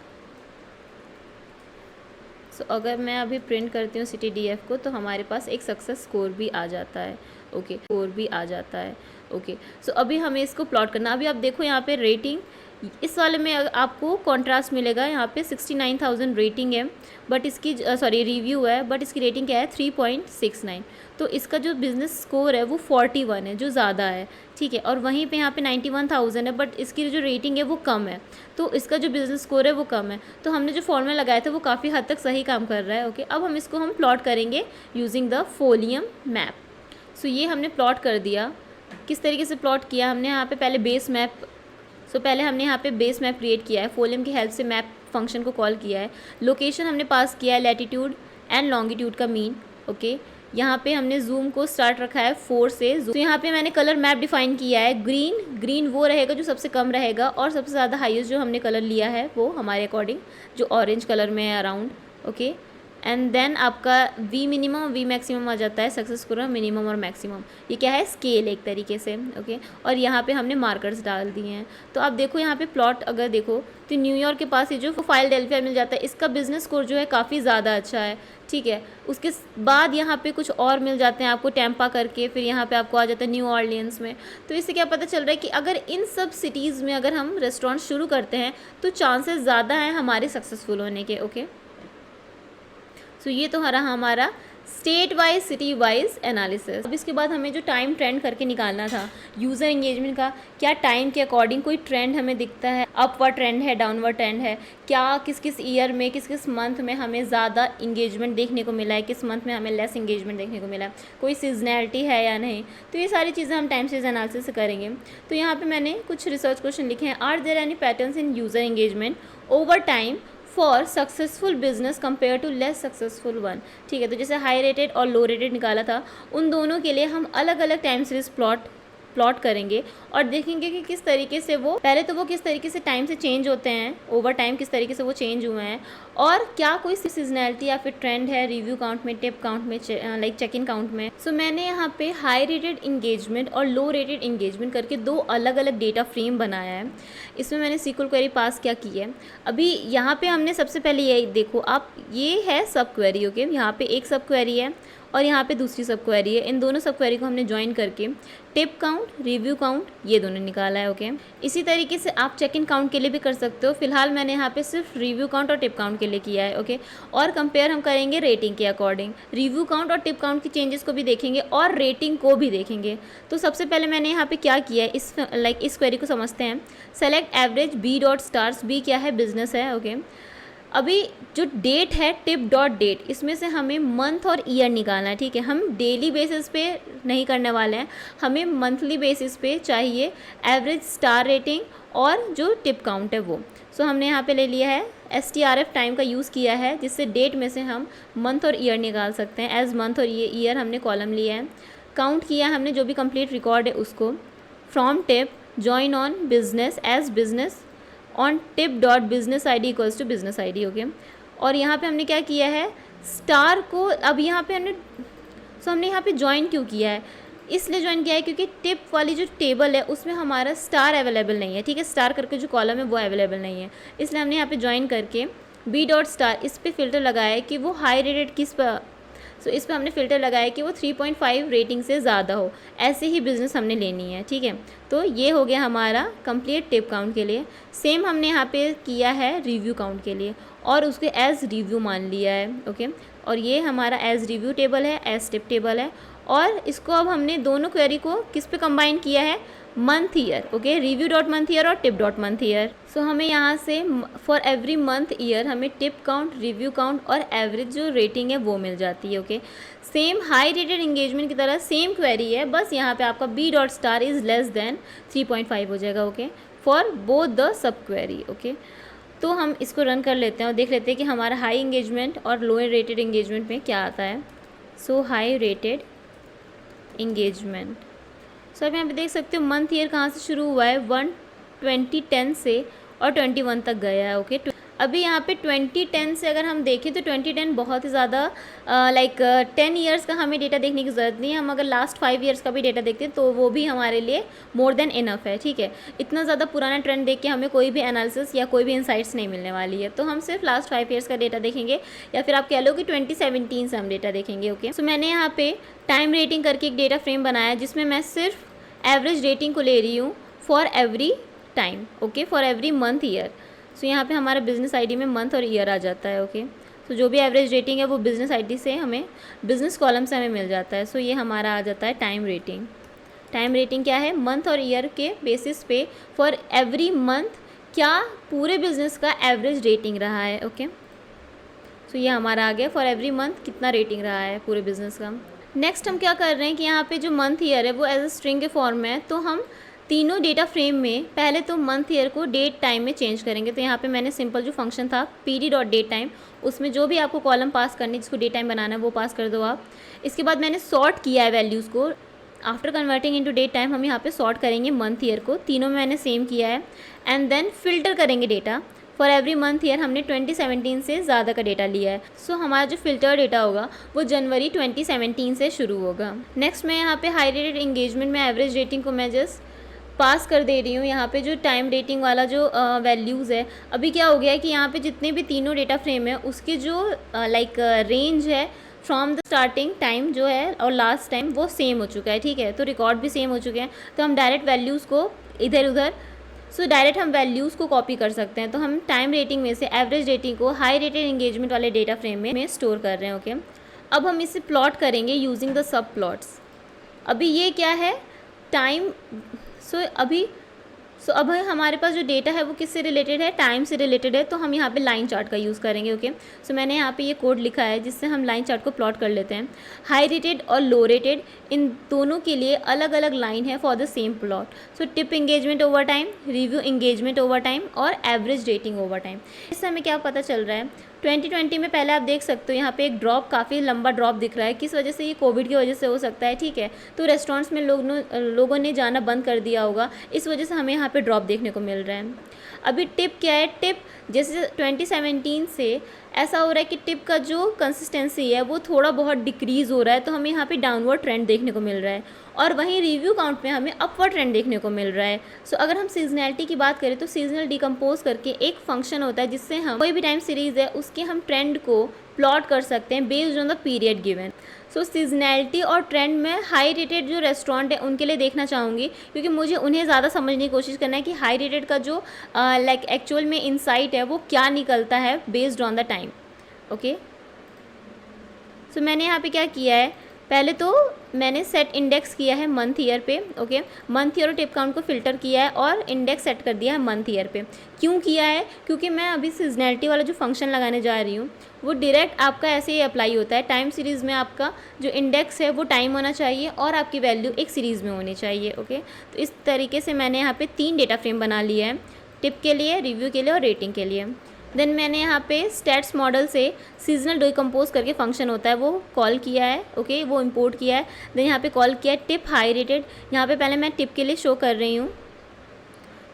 सो अगर मैं अभी प्रिंट करती हूँ सिटी DF को तो हमारे पास एक सक्सेस स्कोर भी आ जाता है, ओके, स्कोर भी आ जाता है, ओके। सो अभी हमें इसको प्लॉट करना। अभी आप देखो यहाँ पे रेटिंग, इस वाले में आपको कॉन्ट्रास्ट मिलेगा, यहाँ पे 69,000 रेटिंग है बट इसकी रिव्यू है बट इसकी रेटिंग क्या है 3.69। तो इसका जो बिज़नेस स्कोर है वो 41 है, जो ज़्यादा है, ठीक है। और वहीं पे यहाँ पे 91,000 है बट इसकी जो रेटिंग है वो कम है, तो इसका जो बिज़नेस स्कोर है वो कम है। तो हमने जो फॉर्मूला लगाया था वो काफ़ी हद तक सही काम कर रहा है, ओके। अब हम इसको हम प्लॉट करेंगे यूजिंग द फोलियम मैप। सो ये हमने प्लॉट कर दिया। किस तरीके से प्लॉट किया हमने, यहाँ पे पहले बेस मैप, पहले हमने यहाँ पे बेस मैप क्रिएट किया है, फोलियम की हेल्प से मैप फंक्शन को कॉल किया है। लोकेशन हमने पास किया है लैटिट्यूड एंड लॉन्गिट्यूड का मीन, ओके। यहाँ पे हमने जूम को स्टार्ट रखा है 4 से। तो यहाँ पे मैंने कलर मैप डिफाइन किया है, ग्रीन वो रहेगा जो सबसे कम रहेगा और सबसे ज़्यादा हाईएस्ट जो हमने कलर लिया है वो हमारे अकॉर्डिंग जो ऑरेंज कलर में है अराउंड, ओके। एंड देन आपका वी मिनिमम वी मैक्सिमम आ जाता है, सक्सेस स्कोर मिनिमम और मैक्सिमम, ये क्या है स्केल एक तरीके से, ओके। और यहाँ पे हमने मार्कर्स डाल दिए हैं। तो आप देखो यहाँ पे प्लॉट अगर देखो तो न्यूयॉर्क के पास ये जो फाइलडेल्फिया मिल जाता है, इसका बिजनेस स्कोर जो है काफ़ी ज़्यादा अच्छा है, ठीक है। उसके बाद यहाँ पे कुछ और मिल जाते हैं आपको टैम्पा करके, फिर यहाँ पे आपको आ जाता है न्यू ऑर्लियंस में। तो इससे क्या पता चल रहा है कि अगर इन सब सिटीज़ में अगर हम रेस्टोरेंट शुरू करते हैं तो चांसेस ज़्यादा हैं हमारे सक्सेसफुल होने के, ओके। सो ये तो रहा हमारा state wise city wise analysis. अब इसके बाद हमें जो टाइम ट्रेंड करके निकालना था यूज़र एंगेजमेंट का, क्या टाइम के अकॉर्डिंग कोई ट्रेंड हमें दिखता है, अपवर्ड ट्रेंड है, डाउनवर्ड ट्रेंड है, क्या किस किस ईयर में किस किस मंथ में हमें ज़्यादा इंगेजमेंट देखने को मिला है, किस मंथ में हमें लेस इंगेजमेंट देखने को मिला है, कोई सीजनैलिटी है या नहीं। तो ये सारी चीज़ें हम टाइम सीरीज एनालिसिस से करेंगे। तो यहाँ पर मैंने कुछ रिसर्च क्वेश्चन लिखे हैं, are there any patterns in user engagement over time for successful business compare to less successful one, ठीक है। तो जैसे हाई रेटेड और लो रेटेड निकाला था, उन दोनों के लिए हम अलग अलग टाइम सीरीज प्लॉट करेंगे और देखेंगे कि किस तरीके से वो पहले तो वो किस तरीके से टाइम से चेंज होते हैं, ओवर टाइम किस तरीके से वो चेंज हुए हैं, और क्या कोई सीजनैलिटी या फिर ट्रेंड है रिव्यू काउंट में, टिप काउंट में, लाइक चेक इन काउंट में। सो मैंने यहाँ पे हाई रेटेड इंगेजमेंट और लो रेटेड इंगेजमेंट करके 2 अलग अलग डेटा फ्रेम बनाया है। इसमें मैंने सीक्वल क्वेरी पास क्या की है, अभी यहाँ पे हमने सबसे पहले यही देखो आप, ये है सब क्वेरी, ओके। यहाँ पे एक सब क्वेरी है और यहाँ पे दूसरी सब क्वेरी है। इन दोनों सब क्वेरी को हमने ज्वाइन करके टिप काउंट, रिव्यू काउंट ये दोनों निकाला है, ओके। इसी तरीके से आप चेक इन काउंट के लिए भी कर सकते हो। फिलहाल मैंने यहाँ पे सिर्फ रिव्यू काउंट और टिप काउंट के लिए किया है, ओके। और कंपेयर हम करेंगे रेटिंग के अकॉर्डिंग, रिव्यू काउंट और टिप काउंट की चेंजेस को भी देखेंगे और रेटिंग को भी देखेंगे। तो सबसे पहले मैंने यहाँ पे क्या किया है, इस क्वेरी को समझते हैं। Select average B dot stars, B क्या है बिजनेस है, ओके। अभी जो डेट है टिप डॉट डेट, इसमें से हमें मंथ और ईयर निकालना है, ठीक है। हम डेली बेसिस पे नहीं करने वाले हैं, हमें मंथली बेसिस पे चाहिए एवरेज स्टार रेटिंग और जो टिप काउंट है वो। सो हमने यहाँ पे ले लिया है STRF टाइम का यूज़ किया है, जिससे डेट में से हम मंथ और ईयर निकाल सकते हैं। एज मंथ और ईयर हमने कॉलम लिया है, काउंट किया है हमने जो भी कंप्लीट रिकॉर्ड है उसको। From tip join on business as business on tip dot business ID equals to business ID, okay. और यहाँ पे हमने क्या किया है, स्टार को अब यहाँ पे हमने यहाँ पे ज्वाइन क्यों किया है, इसलिए ज्वाइन किया है क्योंकि टिप वाली जो टेबल है उसमें हमारा स्टार अवेलेबल नहीं है, ठीक है। स्टार करके जो कॉलम है वो अवेलेबल नहीं है, इसलिए हमने यहाँ पे ज्वाइन करके बी डॉट स्टार इस पर फिल्टर लगाया है कि वो हाई रेटेड किस पर, सो इस पर हमने फ़िल्टर लगाया कि वो 3.5 रेटिंग से ज़्यादा हो, ऐसे ही बिज़नेस हमने लेनी है, ठीक है। तो ये हो गया हमारा कंप्लीट टिप काउंट के लिए। सेम हमने यहाँ पे किया है रिव्यू काउंट के लिए और उसके एज रिव्यू मान लिया है, ओके। और ये हमारा एज रिव्यू टेबल है, एज टिप टेबल है। और इसको अब हमने दोनों क्वेरी को किस पे कंबाइन किया है, month year, okay, review dot month year और tip dot month year. So हमें यहाँ से फॉर एवरी मंथ ईयर हमें टिप काउंट, रिव्यू काउंट और एवरेज जो रेटिंग है वो मिल जाती है, okay. Same high rated engagement की तरह सेम क्वेरी है, बस यहाँ पे आपका B dot star is less than 3.5 हो जाएगा, okay, for both the sub query, okay. तो हम इसको रन कर लेते हैं और देख लेते हैं कि हमारा हाई इंगेजमेंट और लोअर रेटेड इंगेजमेंट में क्या आता है। सो हाई रेटेड इंगेजमेंट, सो आप यहाँ पे देख सकते हो मंथ ईयर कहाँ से शुरू हुआ है, 2010 से और 21 तक गया है, ओके। अभी यहाँ पे 2010 से अगर हम देखें तो 2010 बहुत ही ज़्यादा लाइक 10 ईयर्स का हमें डेटा देखने की ज़रूरत नहीं है। हम अगर लास्ट 5 ईयर्स का भी डेटा देखते हैं तो वो भी हमारे लिए मोर देन इनफ है, ठीक है। इतना ज़्यादा पुराना ट्रेंड देख के हमें कोई भी एनालिसिस या कोई भी इंसाइट्स नहीं मिलने वाली है, तो हम सिर्फ लास्ट 5 ईयर्स का डेटा देखेंगे, या फिर आप कह लो कि 2017 से हम डेटा देखेंगे, ओके। सो मैंने यहाँ पे टाइम रेटिंग करके एक डेटा फ्रेम बनाया जिसमें मैं सिर्फ एवरेज रेटिंग को ले रही हूँ for every time, okay, for every month year. So यहाँ पे हमारा बिजनेस आईडी में मंथ और ईयर आ जाता है, ओके। सो जो भी एवरेज रेटिंग है वो बिजनेस आईडी से हमें, बिजनेस कॉलम से हमें मिल जाता है। सो ये हमारा आ जाता है टाइम रेटिंग। टाइम रेटिंग क्या है, मंथ और ईयर के बेसिस पे फॉर एवरी मंथ क्या पूरे बिजनेस का एवरेज रेटिंग रहा है, ओके। सो ये हमारा आ गया फॉर एवरी मंथ कितना रेटिंग रहा है पूरे बिजनेस का। नेक्स्ट हम क्या कर रहे हैं कि यहाँ पे जो मंथ ईयर है वो एज अ स्ट्रिंग के फॉर्म में है, तो हम तीनों डेटा फ्रेम में पहले तो मंथ ईयर को डेट टाइम में चेंज करेंगे। तो यहाँ पे मैंने सिंपल जो फंक्शन था pd डॉट डेट टाइम, उसमें जो भी आपको कॉलम पास करनी जिसको डेट टाइम बनाना है वो पास कर दो आप। इसके बाद मैंने सॉर्ट किया है वैल्यूज़ को, after converting into date time हम यहाँ पे सॉर्ट करेंगे मंथ ईयर को, तीनों में मैंने सेम किया है। एंड देन फिल्टर करेंगे data for every month year, हमने 2017 से ज़्यादा का डेटा लिया है। सो हमारा जो फिल्टर डेटा होगा वो जनवरी 2017 से शुरू होगा। नेक्स्ट मैं यहाँ पे हाई रेटेड इंगेजमेंट में एवरेज रेटिंग को मैं जस्ट पास कर दे रही हूँ। यहाँ पे जो टाइम रेटिंग वाला जो वैल्यूज़ है, अभी क्या हो गया है कि यहाँ पे जितने भी तीनों डेटा फ्रेम है उसके जो लाइक रेंज है फ्रॉम द स्टार्टिंग टाइम जो है और लास्ट टाइम वो सेम हो चुका है, ठीक है। तो रिकॉर्ड भी सेम हो चुके हैं, तो हम डायरेक्ट वैल्यूज़ को इधर उधर डायरेक्ट हम वैल्यूज़ को कॉपी कर सकते हैं। तो हम टाइम रेटिंग में से एवरेज रेटिंग को हाई रेटेड इंगेजमेंट वाले डेटा फ्रेम में स्टोर कर रहे हैं, ओके। अब हम इसे प्लॉट करेंगे यूजिंग द सब प्लॉट्स। अभी ये क्या है, टाइम, अब हमारे पास जो डेटा है वो किससे रिलेटेड है, टाइम से रिलेटेड है, तो हम यहाँ पे लाइन चार्ट का यूज़ करेंगे, ओके। सो मैंने यहाँ पे ये कोड लिखा है जिससे हम लाइन चार्ट को प्लॉट कर लेते हैं। हाई रेटेड और लो रेटेड इन दोनों के लिए अलग अलग लाइन है for the same plot. So tip engagement over time, review engagement over time और एवरेज रेटिंग ओवर टाइम। इससे हमें क्या पता चल रहा है, 2020 में पहले आप देख सकते हो यहाँ पे एक ड्रॉप, काफ़ी लंबा ड्रॉप दिख रहा है। किस वजह से, ये कोविड की वजह से हो सकता है, ठीक है। तो रेस्टोरेंट्स में लोगों ने जाना बंद कर दिया होगा, इस वजह से हमें यहाँ पे ड्रॉप देखने को मिल रहा है। अभी टिप क्या है, टिप जैसे 2017 से ऐसा हो रहा है कि टिप का जो कंसिस्टेंसी है वो थोड़ा बहुत डिक्रीज़ हो रहा है, तो हमें यहाँ पे डाउनवर्ड ट्रेंड देखने को मिल रहा है। और वहीं रिव्यू काउंट में हमें अपवर्ड ट्रेंड देखने को मिल रहा है। सो अगर हम सीजनैलिटी की बात करें तो सीजनल डिकम्पोज करके एक फंक्शन होता है जिससे हम कोई भी टाइम सीरीज़ है उसके हम ट्रेंड को प्लॉट कर सकते हैं based on the period given. So seasonality और ट्रेंड में हाई रेटेड जो रेस्टोरेंट है उनके लिए देखना चाहूँगी, क्योंकि मुझे उन्हें ज़्यादा समझने की कोशिश करना है कि हाई रेटेड का जो लाइक एक्चुअल में इंसाइट है वो क्या निकलता है based on the time, okay. So मैंने यहाँ पे क्या किया है, पहले तो मैंने सेट इंडेक्स किया है मंथ ईयर पे, ओके। मंथ ईयर और टिप काउंट को फिल्टर किया है और इंडेक्स सेट कर दिया है मंथ ईयर पे। क्यों किया है, क्योंकि मैं अभी सीजनैलिटी वाला जो फंक्शन लगाने जा रही हूँ वो डायरेक्ट आपका ऐसे ही अप्लाई होता है। टाइम सीरीज़ में आपका जो इंडेक्स है वो टाइम होना चाहिए और आपकी वैल्यू एक सीरीज़ में होनी चाहिए, ओके। तो इस तरीके से मैंने यहाँ पे 3 डेटा फ्रेम बना लिए हैं, टिप के लिए, रिव्यू के लिए और रेटिंग के लिए। देन मैंने यहाँ पे स्टैट्स मॉडल से सीजनल डिकम्पोज करके फंक्शन होता है वो कॉल किया है, ओके, वो इंपोर्ट किया है। देन यहाँ पे कॉल किया है टिप हाई रेटेड, यहाँ पे पहले मैं टिप के लिए शो कर रही हूँ।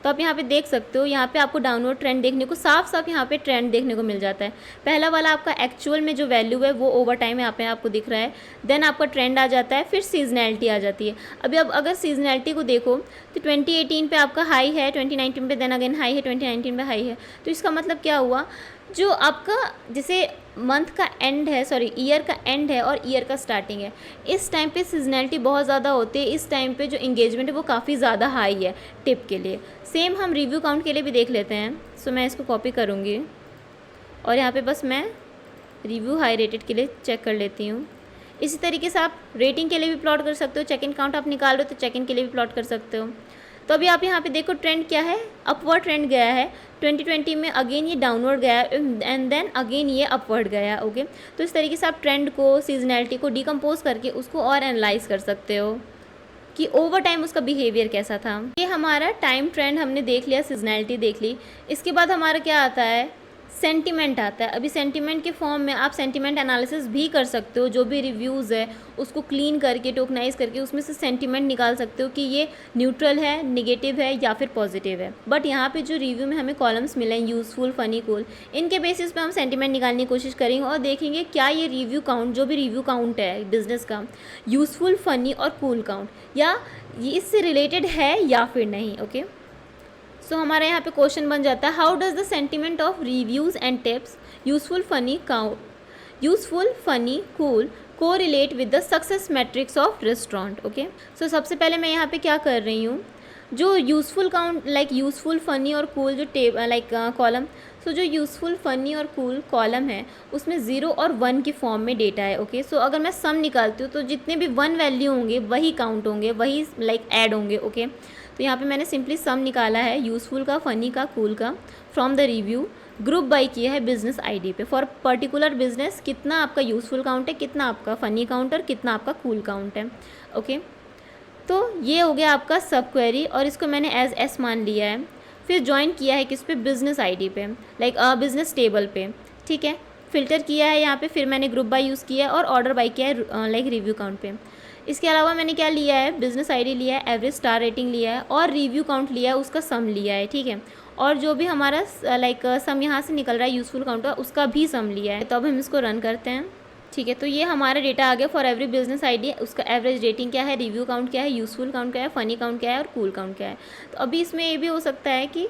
तो आप यहाँ पे देख सकते हो, यहाँ पे आपको डाउनवर्ड ट्रेंड देखने को साफ साफ यहाँ पे ट्रेंड देखने को मिल जाता है। पहला वाला आपका एक्चुअल में जो वैल्यू है वो ओवर टाइम यहाँ पे आपको दिख रहा है। देन आपका ट्रेंड आ जाता है, फिर सीजनैलिटी आ जाती है। अभी अब अगर सीजनैलिटी को देखो तो 2018 पे आपका हाई है, 2019 पे देन अगेन हाई है, 2019 पे हाई है। तो इसका मतलब क्या हुआ, जो आपका जैसे मंथ का एंड है, सॉरी ईयर का एंड है और ईयर का स्टार्टिंग है, इस टाइम पे सीजनैलिटी बहुत ज़्यादा होती है। इस टाइम पे जो इंगेजमेंट है वो काफ़ी ज़्यादा हाई है टिप के लिए। सेम हम रिव्यू काउंट के लिए भी देख लेते हैं। सो मैं इसको कॉपी करूँगी और यहाँ पे बस मैं रिव्यू हाई रेटेड के लिए चेक कर लेती हूँ। इसी तरीके से आप रेटिंग के लिए भी प्लॉट कर सकते हो। चेक इन काउंट आप निकाल रहे हो तो चेक इन के लिए भी प्लॉट कर सकते हो। तो अभी आप यहाँ पे देखो ट्रेंड क्या है, अपवर्ड ट्रेंड गया है। 2020 में अगेन ये डाउनवर्ड गया एंड देन अगेन ये अपवर्ड गया। ओके, तो इस तरीके से आप ट्रेंड को, सीजनैलिटी को डिकम्पोज करके उसको और एनालाइज कर सकते हो कि ओवर टाइम उसका बिहेवियर कैसा था। ये हमारा टाइम ट्रेंड हमने देख लिया, सीजनैलिटी देख ली। इसके बाद हमारा क्या आता है, सेंटिमेंट आता है। अभी सेंटिमेंट के फॉर्म में आप सेंटिमेंट एनालिसिस भी कर सकते हो, जो भी रिव्यूज़ है उसको क्लीन करके, टोकनाइज करके उसमें से सेंटिमेंट निकाल सकते हो कि ये न्यूट्रल है, निगेटिव है या फिर पॉजिटिव है। बट यहाँ पे जो रिव्यू में हमें कॉलम्स मिले हैं, यूज़फुल, फ़नी, कूल, इनके बेसिस पे हम सेंटिमेंट निकालने की कोशिश करेंगे और देखेंगे क्या ये रिव्यू काउंट, जो भी रिव्यू काउंट है बिजनेस का, यूज़फुल, फ़नी और कूल काउंट या ये इससे रिलेटेड है या फिर नहीं। ओके, सो हमारा यहाँ पे क्वेश्चन बन जाता है, how does the sentiment of reviews and tips useful, funny, cool को relate with the success metrics of restaurant. Okay, so सबसे पहले मैं यहाँ पे क्या कर रही हूँ, जो useful count like useful, funny और कूल जो कॉलम, सो जो यूज़फुल, फ़नी और कूल कॉलम है उसमें 0 और 1 की फॉर्म में डेटा है। ओके, सो अगर मैं सम निकालती हूँ तो जितने भी 1 वैल्यू होंगे वही काउंट होंगे, वही ऐड होंगे। ओके, तो यहाँ पे मैंने सिंपली सम निकाला है यूज़फुल का, फ़नी का, कूल का from the review, group by किया है बिजनेस आईडी पे। फॉर पर्टिकुलर बिजनेस कितना आपका यूज़फुल काउंट है, कितना आपका फ़नी काउंट और कितना आपका कूल काउंट है। ओके, तो ये हो गया आपका सब क्वेरी और इसको मैंने एज एस मान लिया है। फिर ज्वाइन किया है किस पे, बिजनेस आईडी पे, बिजनेस टेबल पे। ठीक है, फिल्टर किया है यहाँ पे, फिर मैंने ग्रुप बाय यूज़ किया है और ऑर्डर बाय किया है रिव्यू काउंट पे। इसके अलावा मैंने क्या लिया है, बिजनेस आईडी लिया है, एवरेज स्टार रेटिंग लिया है और रिव्यू काउंट लिया है, उसका सम लिया है। ठीक है, और जो भी हमारा सम यहाँ से निकल रहा है यूज़फुल काउंट का, उसका भी सम लिया है। तो अब हम इसको रन करते हैं। ठीक है, तो ये हमारा डेटा आ गया फॉर एवरी बिजनेस आईडी, उसका एवरेज रेटिंग क्या है, रिव्यू काउंट क्या है, यूज़फुल काउंट क्या है, फ़नी काउंट क्या है और कूल काउंट क्या है। तो अभी इसमें ये भी हो सकता है कि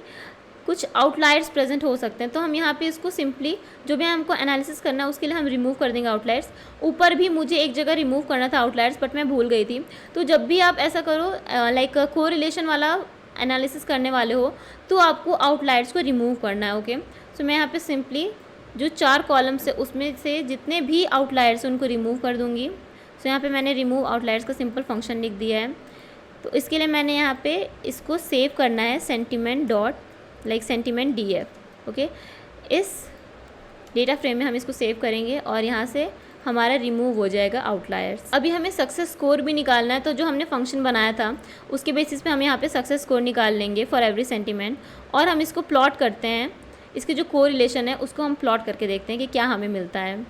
कुछ आउटलायर्स प्रेजेंट हो सकते हैं, तो हम यहाँ पे इसको सिंपली जो भी हमको एनालिसिस करना है उसके लिए हम रिमूव कर देंगे आउटलायर्स। ऊपर भी मुझे एक जगह रिमूव करना था आउटलायर्स, बट मैं भूल गई थी। तो जब भी आप ऐसा करो कोरिलेशन वाला एनालिसिस करने वाले हो तो आपको आउटलायर्स को रिमूव करना है। ओके, सो मैं यहाँ पे सिंपली जो 4 कॉलम्स है उसमें से जितने भी आउटलायर्स हैं उनको रिमूव कर दूँगी। सो यहाँ पे मैंने रिमूव आउटलायर्स का सिंपल फंक्शन लिख दिया है। तो इसके लिए मैंने यहाँ पे इसको सेव करना है सेंटिमेंट DF। ओके, इस डेटा फ्रेम में हम इसको सेव करेंगे और यहाँ से हमारा रिमूव हो जाएगा आउटलायर्स। अभी हमें सक्सेस स्कोर भी निकालना है, तो जो हमने फंक्शन बनाया था उसके बेसिस पे हम यहाँ पे सक्सेस स्कोर निकाल लेंगे फॉर एवरी सेंटिमेंट और हम इसको प्लॉट करते हैं। इसके जो कोरिलेशन है उसको हम प्लॉट करके देखते हैं कि क्या हमें मिलता है।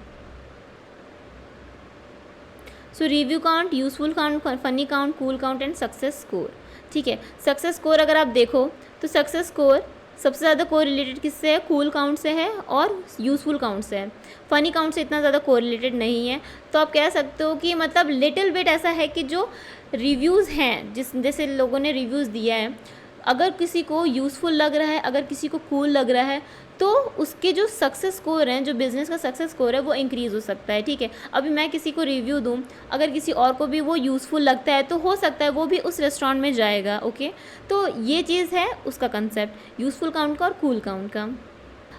So review count, useful count, funny count, cool count and success score. ठीक है, सक्सेस स्कोर अगर आप देखो तो सक्सेस स्कोर सबसे ज़्यादा कोरिलेटेड किससे है, कूल काउंट से है और यूज़फुल काउंट से है। फ़नी काउंट से इतना ज़्यादा कोरिलेटेड नहीं है। तो आप कह सकते हो कि मतलब लिटिल बिट ऐसा है कि जो रिव्यूज़ हैं, जैसे लोगों ने रिव्यूज़ दिया है, अगर किसी को यूज़फुल लग रहा है, अगर किसी को कूल लग रहा है, तो उसके जो सक्सेस स्कोर हैं, जो बिज़नेस का सक्सेस स्कोर है वो इंक्रीज़ हो सकता है। ठीक है, अभी मैं किसी को रिव्यू दूँ, अगर किसी और को भी वो यूज़फुल लगता है तो हो सकता है वो भी उस रेस्टोरेंट में जाएगा। ओके, तो ये चीज़ है उसका कंसेप्ट यूज़फुल काउंट का और कूल काउंट का।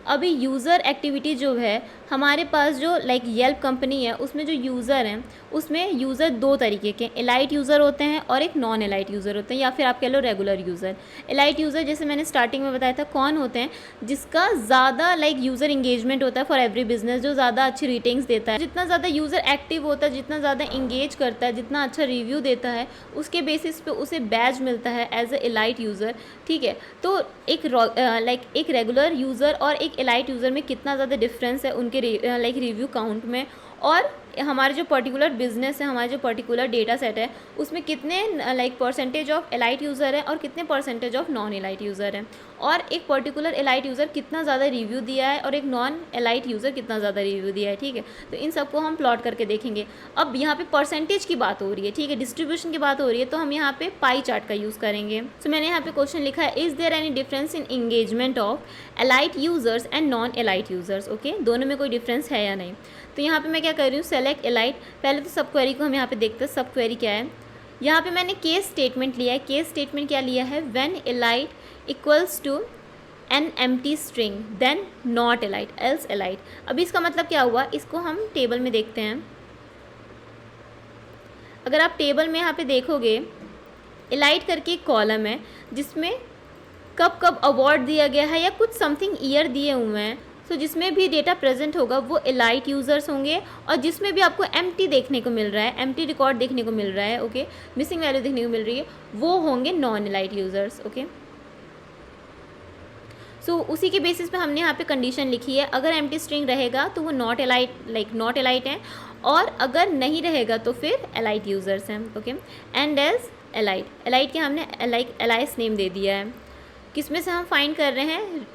अभी यूज़र एक्टिविटी जो है हमारे पास, जो येल्प कंपनी है उसमें जो यूज़र हैं उसमें यूज़र 2 तरीके के, एलाइट यूज़र होते हैं और एक नॉन एलाइट यूज़र होते हैं, या फिर आप कह लो रेगुलर यूज़र। एलाइट यूज़र जैसे मैंने स्टार्टिंग में बताया था कौन होते हैं, जिसका ज़्यादा यूज़र इंगेजमेंट होता है फॉर एवरी बिजनेस, जो ज़्यादा अच्छी रेटिंग्स देता है। जितना ज़्यादा यूज़र एक्टिव होता है, जितना ज़्यादा इंगेज करता है, जितना अच्छा रिव्यू देता है, उसके बेसिस पे उसे बैज मिलता है एज ए एलाइट यूज़र। ठीक है, तो एक रेगुलर यूज़र और एक एलाइट यूज़र में कितना ज़्यादा डिफरेंस है उनके रिव्यू काउंट में, और हमारे जो पर्टिकुलर बिजनेस है, हमारे जो पर्टिकुलर डेटा सेट है उसमें कितने परसेंटेज ऑफ एलाइट यूज़र है और कितने percentage of non elite user है, और एक पर्टिकुलर एलाइट यूज़र कितना ज़्यादा रिव्यू दिया है और एक नॉन एलाइट यूज़र कितना ज़्यादा रिव्यू दिया है। ठीक है, तो इन सबको हम प्लॉट करके देखेंगे। अब यहाँ पे परसेंटेज की बात हो रही है, ठीक है, डिस्ट्रीब्यूशन की बात हो रही है, तो हम यहाँ पे पाई चार्ट का यूज़ करेंगे। तो मैंने यहाँ पे क्वेश्चन लिखा है, is there any difference in engagement of elite users and non elite users. Okay, दोनों में कोई डिफरेंस है या नहीं। तो यहाँ पे मैं क्या कर रही हूँ, सेलेक्ट एलाइट। पहले तो सब क्वेरी को हम यहाँ पे देखते हैं, सब क्वेरी क्या है। यहाँ पे मैंने केस स्टेटमेंट लिया है। केस स्टेटमेंट क्या लिया है, when elite equals to an empty string then not elite else elite. अभी इसका मतलब क्या हुआ, इसको हम टेबल में देखते हैं। अगर आप टेबल में यहाँ पे देखोगे एलाइट करके एक कॉलम है जिसमें कब कब अवार्ड दिया गया है या कुछ समथिंग ईयर दिए हुए हैं। सो जिसमें भी डेटा प्रेजेंट होगा वो एलाइट यूज़र्स होंगे, और जिसमें भी आपको एम्प्टी देखने को मिल रहा है, एम्प्टी रिकॉर्ड देखने को मिल रहा है, ओके, मिसिंग वैल्यू देखने को मिल रही है, वो होंगे नॉन एलाइट यूज़र्स। ओके, सो उसी के बेसिस पे हमने यहाँ पे कंडीशन लिखी है। अगर एम्प्टी स्ट्रिंग रहेगा तो वो नॉट एलाइट है, और अगर नहीं रहेगा तो फिर एलाइट यूज़र्स हैं। ओके, एंड एज एलाइट के हमने एलाइस नेम दे दिया है। किस में से हम फाइंड कर रहे हैं,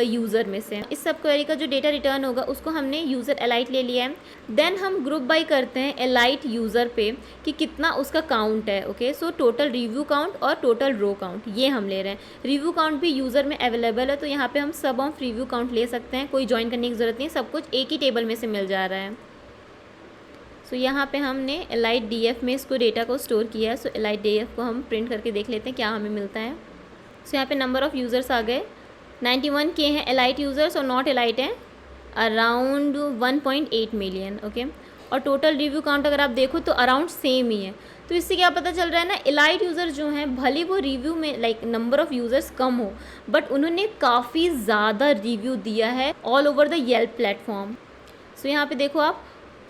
यूज़र में से। इस सब क्वेरी का जो डेटा रिटर्न होगा उसको हमने यूज़र एलाइट ले लिया है। देन हम ग्रुप बाई करते हैं एलाइट यूज़र पे कि कितना उसका काउंट है। ओके, सो टोटल रिव्यू काउंट और टोटल रो काउंट ये हम ले रहे हैं। रिव्यू काउंट भी यूज़र में अवेलेबल है, तो यहाँ पे हम सब ऑफ रिव्यू काउंट ले सकते हैं, कोई ज्वाइन करने की ज़रूरत नहीं, सब कुछ एक ही टेबल में से मिल जा रहा है। सो यहाँ पे हमने एलाइट DF में इसको डेटा को स्टोर किया है। सो एलाइट DF को हम प्रिंट करके देख लेते हैं क्या हमें मिलता है। सो यहाँ पे नंबर ऑफ़ यूज़र्स आ गए 91K हैं एलाइट यूज़र्स, और नॉट एलाइट हैं अराउंड 1.8 मिलियन। ओके, और टोटल रिव्यू काउंट अगर आप देखो तो अराउंड सेम ही है। तो इससे क्या पता चल रहा है ना, एलाइट यूज़र जो हैं भले वो रिव्यू में नंबर ऑफ़ यूज़र्स कम हो, बट उन्होंने काफ़ी ज़्यादा रिव्यू दिया है all over the Yelp platform. So यहाँ पे देखो आप,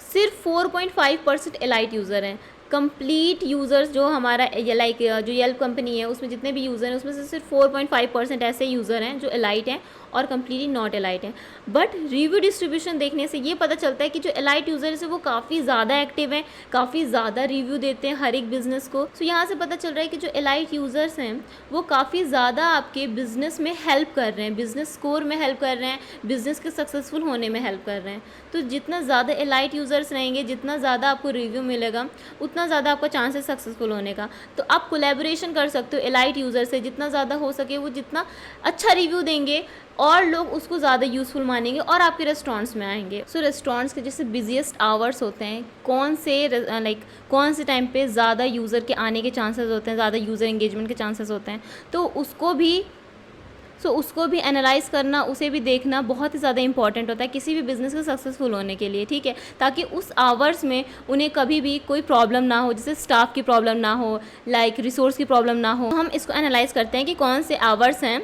सिर्फ 4.5% एलाइट यूज़र हैं। कंप्लीट यूज़र्स जो हमारा जो येल्प कंपनी है उसमें जितने भी यूज़र हैं उसमें से सिर्फ 4.5% ऐसे यूज़र हैं जो एलाइट हैं और कम्प्लीटली नॉट एलाइट हैं। बट रिव्यू डिस्ट्रीब्यूशन देखने से ये पता चलता है कि जो एलाइट यूज़र्स है वो काफ़ी ज़्यादा एक्टिव हैं, काफ़ी ज़्यादा रिव्यू देते हैं हर एक बिज़नेस को। सो यहाँ से पता चल रहा है कि जो एलाइट यूज़र्स हैं वो काफ़ी ज़्यादा आपके बिज़नेस में हेल्प कर रहे हैं, बिज़नेस स्कोर में हेल्प कर रहे हैं, बिज़नेस के सक्सेसफुल होने में हेल्प कर रहे हैं। तो जितना ज़्यादा एलाइट यूज़र्स रहेंगे, जितना ज़्यादा आपको रिव्यू मिलेगा, उतना ज़्यादा आपका चांस है सक्सेसफुल होने का। तो आप कोलैबोरेशन कर सकते हो एलाइट यूज़र से, जितना ज़्यादा हो सके वो जितना अच्छा रिव्यू देंगे और लोग उसको ज़्यादा यूज़फुल मानेंगे और आपके रेस्टोरेंट्स में आएंगे। सो रेस्टोरेंट्स के जैसे बिजिएस्ट आवर्स होते हैं, कौन से टाइम पे ज़्यादा यूज़र के आने के चांसेस होते हैं, ज़्यादा यूज़र एंगेजमेंट के चांसेस होते हैं, तो उसको भी एनालाइज़ करना, उसे भी देखना बहुत ही ज़्यादा इंपॉर्टेंट होता है किसी भी बिज़नेस के सक्सेसफुल होने के लिए, ठीक है, ताकि उस आवर्स में उन्हें कभी भी कोई प्रॉब्लम ना हो, जैसे स्टाफ की प्रॉब्लम ना हो, रिसोर्स की प्रॉब्लम ना हो। हम इसको एनालाइज़ करते हैं कि कौन से आवर्स हैं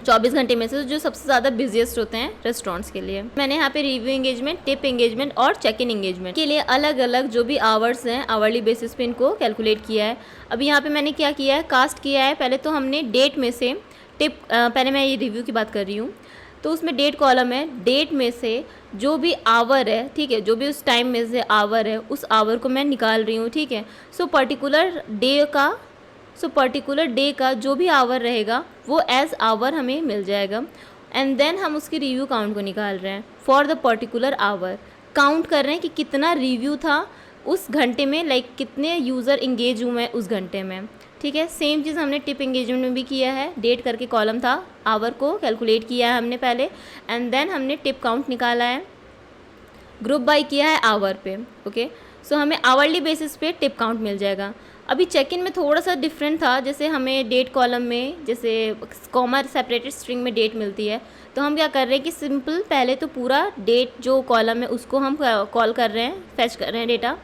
24 घंटे में से जो सबसे ज़्यादा बिजिएस्ट होते हैं रेस्टोरेंट्स के लिए। मैंने यहाँ पे रिव्यू एंगेजमेंट, टिप एंगेजमेंट और चेक इन एंगेजमेंट के लिए अलग अलग जो भी आवर्स हैं आवरली बेसिस पे इनको कैलकुलेट किया है। अभी यहाँ पे मैंने क्या किया है, कास्ट किया है। पहले तो हमने डेट में से पहले मैं ये रिव्यू की बात कर रही हूँ, तो उसमें डेट कॉलम है, डेट में से जो भी आवर है, ठीक है, जो भी उस टाइम में से आवर है उस आवर को मैं निकाल रही हूँ, ठीक है। सो पर्टिकुलर डे का जो भी आवर रहेगा वो एज आवर हमें मिल जाएगा, एंड देन हम उसकी रिव्यू काउंट को निकाल रहे हैं for the particular hour. Count कर रहे हैं कि कितना रिव्यू था उस घंटे में, कितने यूज़र इंगेज हुए हैं उस घंटे में, ठीक है। सेम चीज़ हमने टिप एंगेजमेंट में भी किया है। डेट करके कॉलम था, आवर को कैलकुलेट किया है हमने पहले, एंड देन हमने टिप काउंट निकाला है, ग्रुप बाई किया है आवर पे। ओके, सो हमें आवरली बेसिस पे टिप काउंट मिल जाएगा। अभी चेक इन में थोड़ा सा डिफरेंट था, जैसे हमें डेट कॉलम में जैसे कॉमा सेपरेटेड स्ट्रिंग में डेट मिलती है, तो हम क्या कर रहे हैं कि सिंपल पहले तो पूरा डेट जो कॉलम है उसको हम कॉल कर रहे हैं, फेच कर रहे हैं डेटा।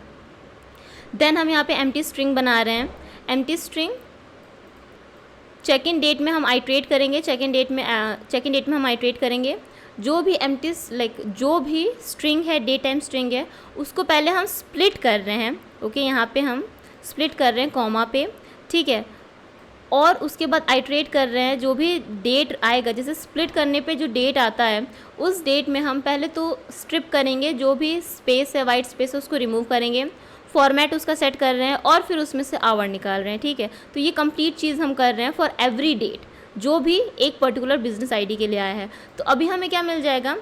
देन हम यहाँ पे एम्प्टी स्ट्रिंग बना रहे हैं। Empty string check in date में हम आइट्रेट करेंगे, चेक इन डेट में हम आइट्रेट करेंगे। जो भी जो भी स्ट्रिंग है, डे टाइम स्ट्रिंग है, उसको पहले हम स्प्लिट कर रहे हैं। ओके, यहाँ पे हम स्प्लिट कर रहे हैं कॉमा पे, ठीक है, और उसके बाद आइट्रेट कर रहे हैं। जो भी डेट आएगा, जैसे स्प्लिट करने पे जो डेट आता है उस डेट में हम पहले तो स्ट्रिप करेंगे, जो भी स्पेस है, वाइट स्पेस है, उसको रिमूव करेंगे, फॉर्मेट उसका सेट कर रहे हैं और फिर उसमें से आवर निकाल रहे हैं, ठीक है। तो ये कंप्लीट चीज़ हम कर रहे हैं फॉर एवरी डेट जो भी एक पर्टिकुलर बिजनेस आईडी के लिए आया है। तो अभी हमें क्या मिल जाएगा,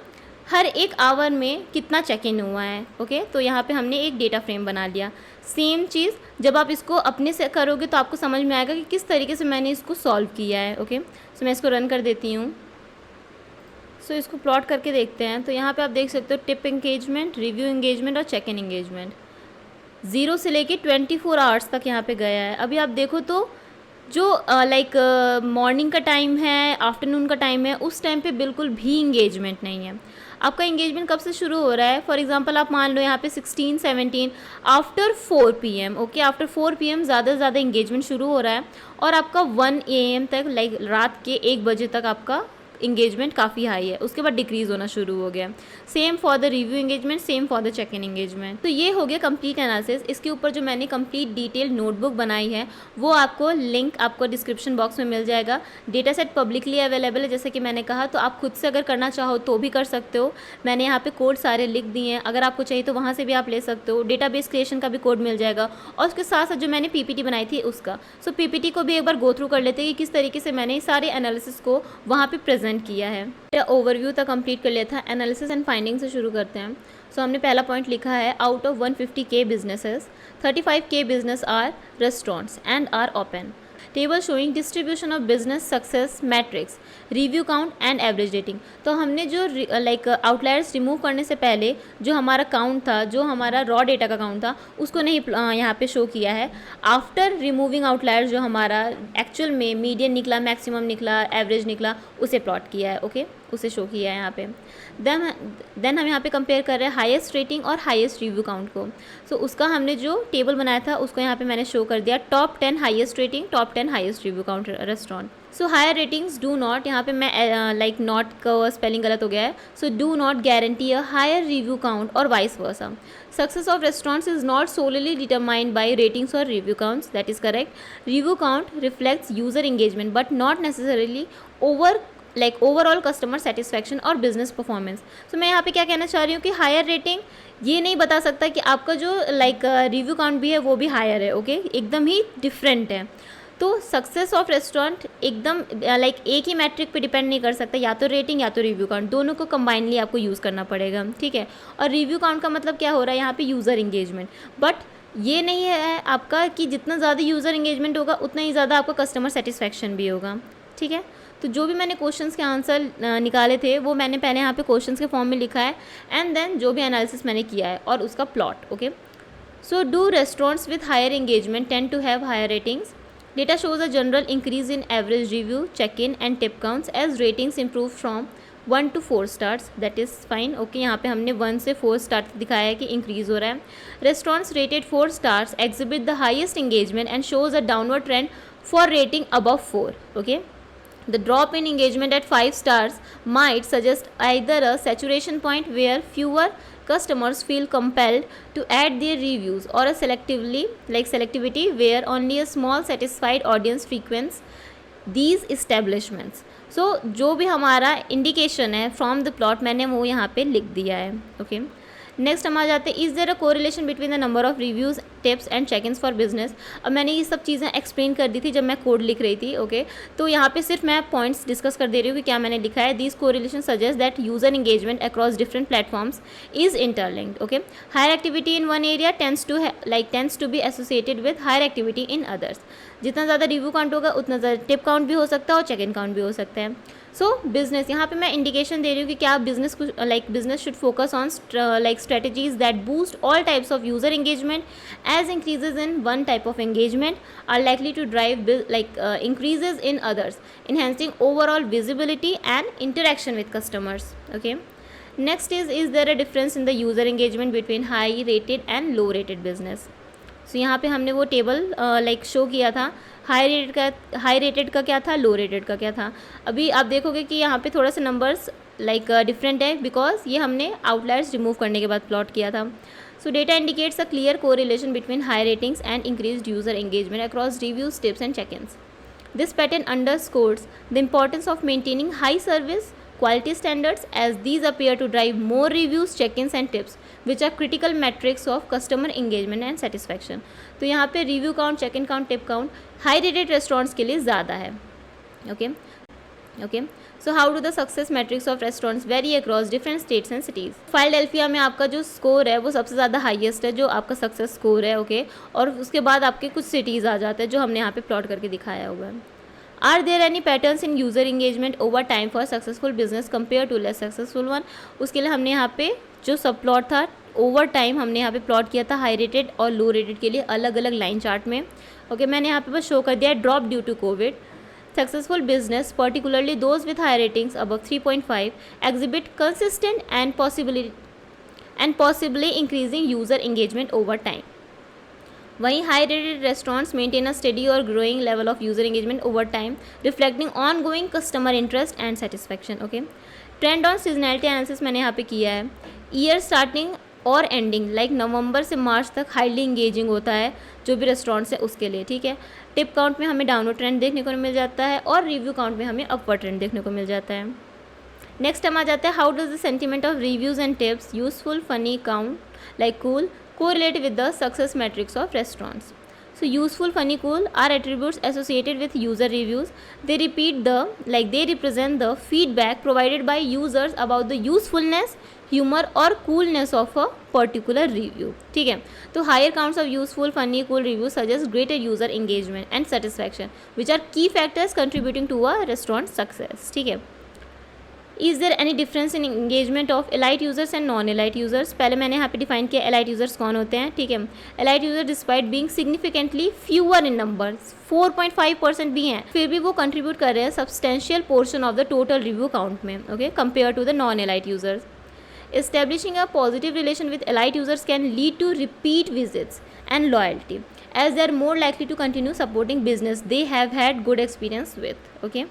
हर एक आवर में कितना चेक इन हुआ है। ओके, तो यहाँ पे हमने एक डेटा फ्रेम बना लिया। सेम चीज़ जब आप इसको अपने से करोगे तो आपको समझ में आएगा कि किस तरीके से मैंने इसको सॉल्व किया है। ओके, सो मैं इसको रन कर देती हूँ। सो इसको प्लॉट करके देखते हैं। तो यहाँ पे आप देख सकते हो टिप एंगेजमेंट, रिव्यू एंगेजमेंट और चेक इन एंगेजमेंट 0 से लेके 24 आवर्स तक यहाँ पे गया है। अभी आप देखो तो जो लाइक मॉर्निंग का टाइम है, आफ्टरनून का टाइम है, उस टाइम पे बिल्कुल भी इंगेजमेंट नहीं है। आपका इंगेजमेंट कब से शुरू हो रहा है? फॉर एग्जांपल आप मान लो यहाँ पे 16, 17 after 4 PM, okay, after 4 PM ज़्यादा से ज़्यादा इंगेजमेंट शुरू हो रहा है और आपका 1 AM तक, लाइक रात के 1 बजे तक आपका इंगेजमेंट काफ़ी हाई है, उसके बाद डिक्रीज़ होना शुरू हो गया। Same for the review engagement, same for the check in engagement. तो ये हो गया कंप्लीट एनालिसिस। इसके ऊपर जो मैंने कंप्लीट डिटेल नोटबुक बनाई है वो आपको लिंक आपको डिस्क्रिप्शन बॉक्स में मिल जाएगा। डेटा सेट पब्लिकली अवेलेबल है, जैसे कि मैंने कहा, तो आप खुद से अगर करना चाहो तो भी कर सकते हो। मैंने यहाँ पे कोड सारे लिख दिए हैं, अगर आपको चाहिए तो वहाँ से भी आप ले सकते हो। डेटाबेस क्रिएशन का भी कोड मिल जाएगा और उसके साथ साथ जो मैंने पीपीटी बनाई थी उसका। सो पीपीटी को भी एक बार गो थ्रू कर लेते हैं कि किस तरीके से मैंने सारे एनालिसिस को वहाँ पे प्रेजेंट किया है। ओवरव्यू तक कंप्लीट कर लिया था। एनालिसिस एंड फाइंडिंग से शुरू करते हैं। सो हमने पहला पॉइंट लिखा है, out of 150K businesses 35K business are restaurants and are open. Table showing distribution of business success metrics, review count and average rating. तो हमने जो लाइक आउटलायर्स रिमूव करने से पहले जो हमारा काउंट था, जो हमारा रॉ डेटा का काउंट था, उसको नहीं यहाँ पे शो किया है। आफ्टर रिमूविंग आउटलायर्स जो हमारा एक्चुअल में मीडियन निकला, मैक्सिमम निकला, एवरेज निकला, उसे प्लॉट किया है, ओके, उसे शो किया है यहाँ पे। देन हम यहाँ पे कंपेयर कर रहे हैं हाईएस्ट रेटिंग और हाईएस्ट रिव्यू काउंट को। सो उसका हमने जो टेबल बनाया था उसको यहाँ पे मैंने शो कर दिया, top 10 highest rating, top 10 highest review count restaurant. So higher ratings do not, यहाँ पे मैं लाइक नॉट का स्पेलिंग गलत हो गया है, so do not guarantee a higher review count और vice versa. Success of restaurants is not solely determined by ratings or review counts, that is correct. Review count reflects user engagement but not necessarily overall customer satisfaction और business performance. तो मैं यहाँ पे क्या कहना चाह रही हूँ कि हायर रेटिंग ये नहीं बता सकता कि आपका जो रिव्यू काउंट भी है वो भी हायर है, ओके, एकदम ही डिफरेंट है। तो सक्सेस ऑफ रेस्टोरेंट एकदम एक ही मैट्रिक पे डिपेंड नहीं कर सकता, या तो रेटिंग या तो रिव्यू काउंट, दोनों को कंबाइनली आपको यूज़ करना पड़ेगा, ठीक है। और रिव्यू काउंट का मतलब क्या हो रहा है यहाँ पे, यूज़र इंगेजमेंट। बट ये नहीं है आपका कि जितना ज़्यादा यूज़र इंगेजमेंट होगा उतना ही ज़्यादा आपका कस्टमर सेटिस्फैक्शन भी होगा, ठीक है। तो जो भी मैंने क्वेश्चंस के आंसर निकाले थे वो मैंने पहले यहाँ पे क्वेश्चंस के फॉर्म में लिखा है, एंड देन जो भी एनालिसिस मैंने किया है और उसका plot, okay. So do restaurants with higher engagement tend to have higher ratings? Data shows a general increase in average review, check-in and tip counts as ratings improve from 1 to 4 stars. That is fine. Okay, यहाँ पे हमने 1 से 4 star दिखाया है कि increase हो रहा है। Restaurants rated 4 stars exhibit the highest engagement and shows a downward trend for rating above 4. Okay. The drop in engagement at 5 stars might suggest either a saturation point where fewer customers feel compelled to add their reviews or a selectivity where only a small satisfied audience frequents these establishments. So जो भी हमारा indication है from the plot मैंने वो यहाँ पे लिख दिया है, ओके। नेक्स्ट हम आ जाते हैं, is there a correlation between the number of reviews, tips and check ins for business. अब मैंने ये सब चीज़ें एक्सप्लेन कर दी थी जब मैं कोड लिख रही थी, ओके। तो यहाँ पे सिर्फ मैं पॉइंट्स डिस्कस कर दे रही हूँ कि क्या मैंने लिखा है। This correlation suggest that user engagement across different platforms is interlinked, okay. Higher activity in one area tends to be associated with higher activity in others. जितना ज़्यादा रिव्यू काउंट होगा उतना ज़्यादा टिप काउंट भी हो सकता है और चेक इन काउंट भी हो सकता है। सो बिजनेस, यहाँ पे मैं इंडिकेशन दे रही हूँ कि क्या business business should focus on strategies that boost all types of user engagement as increases in one type of engagement are likely to drive increases in others, enhancing overall visibility and interaction with customers, okay. Next is there a difference in the user engagement between high rated and low rated business? सो यहाँ पे हमने वो table show किया था, high rated का क्या था, लो rated का क्या था। अभी आप देखोगे कि यहाँ पे थोड़ा सा नंबर्स डिफरेंट है बिकॉज ये हमने आउटलायर्स रिमूव करने के बाद प्लॉट किया था। सो data indicates a clear correlation between high ratings and increased user engagement across reviews, tips and check-ins. This pattern underscores the importance of maintaining high service quality standards as these appear to drive more reviews, check-ins and tips which are critical metrics of customer engagement and satisfaction. तो यहाँ पे review count, check in count, tip count high rated restaurants के लिए ज़्यादा है, ओके। So how do the success metrics of restaurants vary across different states and cities? Philadelphia में आपका जो स्कोर है वो सबसे ज़्यादा हाईएस्ट है, जो आपका सक्सेस स्कोर है, ओके। और उसके बाद आपके कुछ सिटीज़ आ जाते हैं जो हमने यहाँ पे प्लॉट करके दिखाया हुआ है। Are there any patterns in user engagement over time for successful business compare to less successful one? उसके लिए हमने यहाँ पे जो सब प्लॉट था ओवर टाइम हमने यहाँ पे प्लॉट किया था हाई रेटेड और लो रेटेड के लिए अलग अलग लाइन चार्ट में। ओके, मैंने यहाँ पे बस शो कर दिया है drop due to COVID. Successful business, particularly those with high ratings above 3.5, exhibit consistent and possibly increasing user engagement over time. वहीं high rated restaurants maintain a steady or growing level of user engagement over time, reflecting ongoing customer interest and satisfaction. Okay, trend on seasonality analysis मैंने यहाँ पे किया है। Year starting और ending like नवंबर से मार्च तक highly engaging होता है जो भी रेस्टोरेंट्स है उसके लिए, ठीक है। टिप काउंट में हमें डाउनवर्ड ट्रेंड देखने को मिल जाता है और रिव्यू काउंट में हमें अपवर्ड ट्रेंड देखने को मिल जाता है। नेक्स्ट हम आ जाते हैं how does the sentiment of reviews and tips useful funny count like cool correlate with the success metrics of restaurants. So useful, funny, cool are attributes associated with user reviews. They represent the feedback provided by users about the usefulness, humor और coolness of a particular review. ठीक है, तो higher counts of useful, funny, cool reviews suggest greater user engagement and satisfaction, which are key factors contributing to a restaurant success. ठीक है, is there any difference in engagement of elite users and non elite users. पहले मैंने यहाँ पे define किया elite users कौन होते हैं, ठीक है। Elite user despite being significantly fewer in numbers, 4.5% भी हैं, फिर भी वो कंट्रीब्यूट कर रहे हैं substantial portion of the total review count में, okay, compare to the non elite users. Establishing a positive relation with elite users can lead to repeat visits and loyalty, as they are more likely to continue supporting business they have had good experience with. Okay.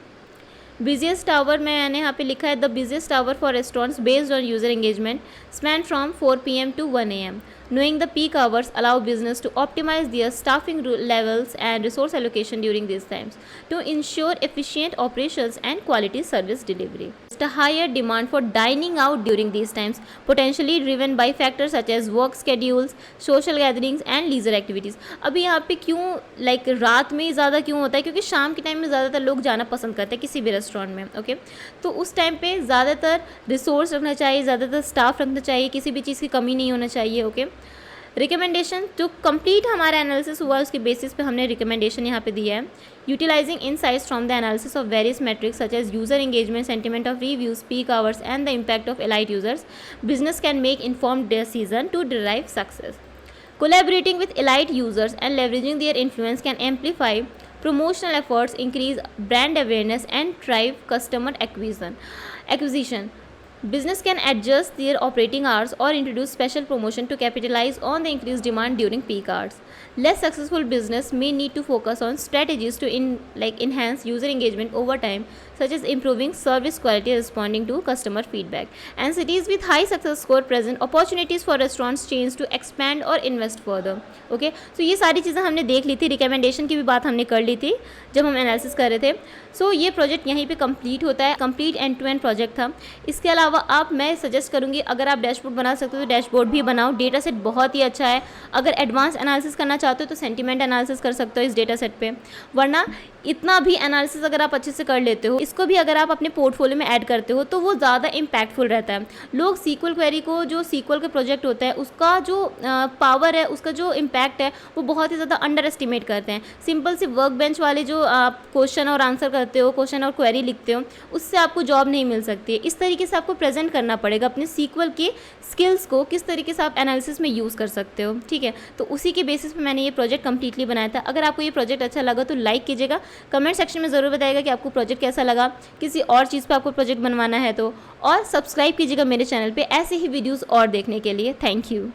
Busiest hour में मैंने यहाँ पे लिखा है the busiest hour for restaurants based on user engagement span from 4 PM to 1 AM. Knowing the peak hours allow business to optimize their staffing levels and resource allocation during these times to ensure efficient operations and quality service delivery. A higher demand for dining out during these times, potentially driven by factors such as work schedules, social gatherings and leisure activities. अभी यहाँ पे क्यों रात में ज़्यादा क्यों होता है, क्योंकि शाम के टाइम में ज़्यादातर लोग जाना पसंद करते हैं किसी भी रेस्टोरेंट में, ओके। तो उस टाइम पे ज़्यादातर रिसोर्स रखना चाहिए, ज़्यादातर स्टाफ रखना चाहिए, किसी भी चीज़ की कमी नहीं होना चाहिए, ओके। रिकमेंडेशन जो कंप्लीट हमारा एनालिसिस हुआ उसके बेसिस पे हमने रिकमेंडेशन यहाँ पे दिया है। Utilizing insights from the analysis of various metrics such as user engagement, sentiment of reviews, peak hours and the impact of elite users, business can make informed decision to derive success. Collaborating with elite users and leveraging their influence can amplify promotional efforts, increase brand awareness, and drive customer acquisition. Business can adjust their operating hours or introduce special promotion to capitalize on the increased demand during peak hours. Less successful business may need to focus on strategies to enhance user engagement over time, such as improving service quality, responding to customer feedback. And cities with high success score present opportunities for restaurants chains to expand or invest further. Okay, so ये सारी चीज़ें हमने देख ली थी, recommendation की भी बात हमने कर ली थी जब हम एनालिसिस कर रहे थे। सो ये प्रोजेक्ट यहीं पे कंप्लीट होता है, complete end to end project था। इसके अलावा मैं सजेस्ट करूँगी अगर आप डैशबोर्ड बना सकते हो तो डैशबोर्ड भी बनाओ, डेटा सेट बहुत ही अच्छा है। अगर एडवांस एनालिसिस करना चाहते हो तो सेंटीमेंट एनालिसिस कर सकते हो इस डेटा सेट पे, वरना इतना भी एनालिसिस अगर आप अच्छे से कर लेते हो, इसको भी अगर आप अपने पोर्टफोलियो में ऐड करते हो तो वो ज़्यादा इम्पैक्टफुल रहता है। लोग सीक्वल क्वेरी को, जो सीक्वल का प्रोजेक्ट होता है उसका जो पावर है, उसका जो इम्पैक्ट है वो बहुत ही ज़्यादा अंडर एस्टिमेट करते हैं। सिंपल सी वर्क बेंच वाले जो आप क्वेश्चन और आंसर करते हो, क्वेश्चन और क्वेरी लिखते हो, उससे आपको जॉब नहीं मिल सकती है। इस तरीके से आपको प्रेजेंट करना पड़ेगा अपने सीक्वल के स्किल्स को, किस तरीके से आप एनालिसिस में यूज़ कर सकते हो, ठीक है। तो उसी के बेसिस पे मैंने ये प्रोजेक्ट कंप्लीटली बनाया था। अगर आपको ये प्रोजेक्ट अच्छा लगा तो लाइक कीजिएगा, कमेंट सेक्शन में ज़रूर बताइएगा कि आपको प्रोजेक्ट कैसा लगा, किसी और चीज़ पे आपको प्रोजेक्ट बनवाना है तो, और सब्सक्राइब कीजिएगा मेरे चैनल पे ऐसे ही वीडियोस और देखने के लिए। Thank you.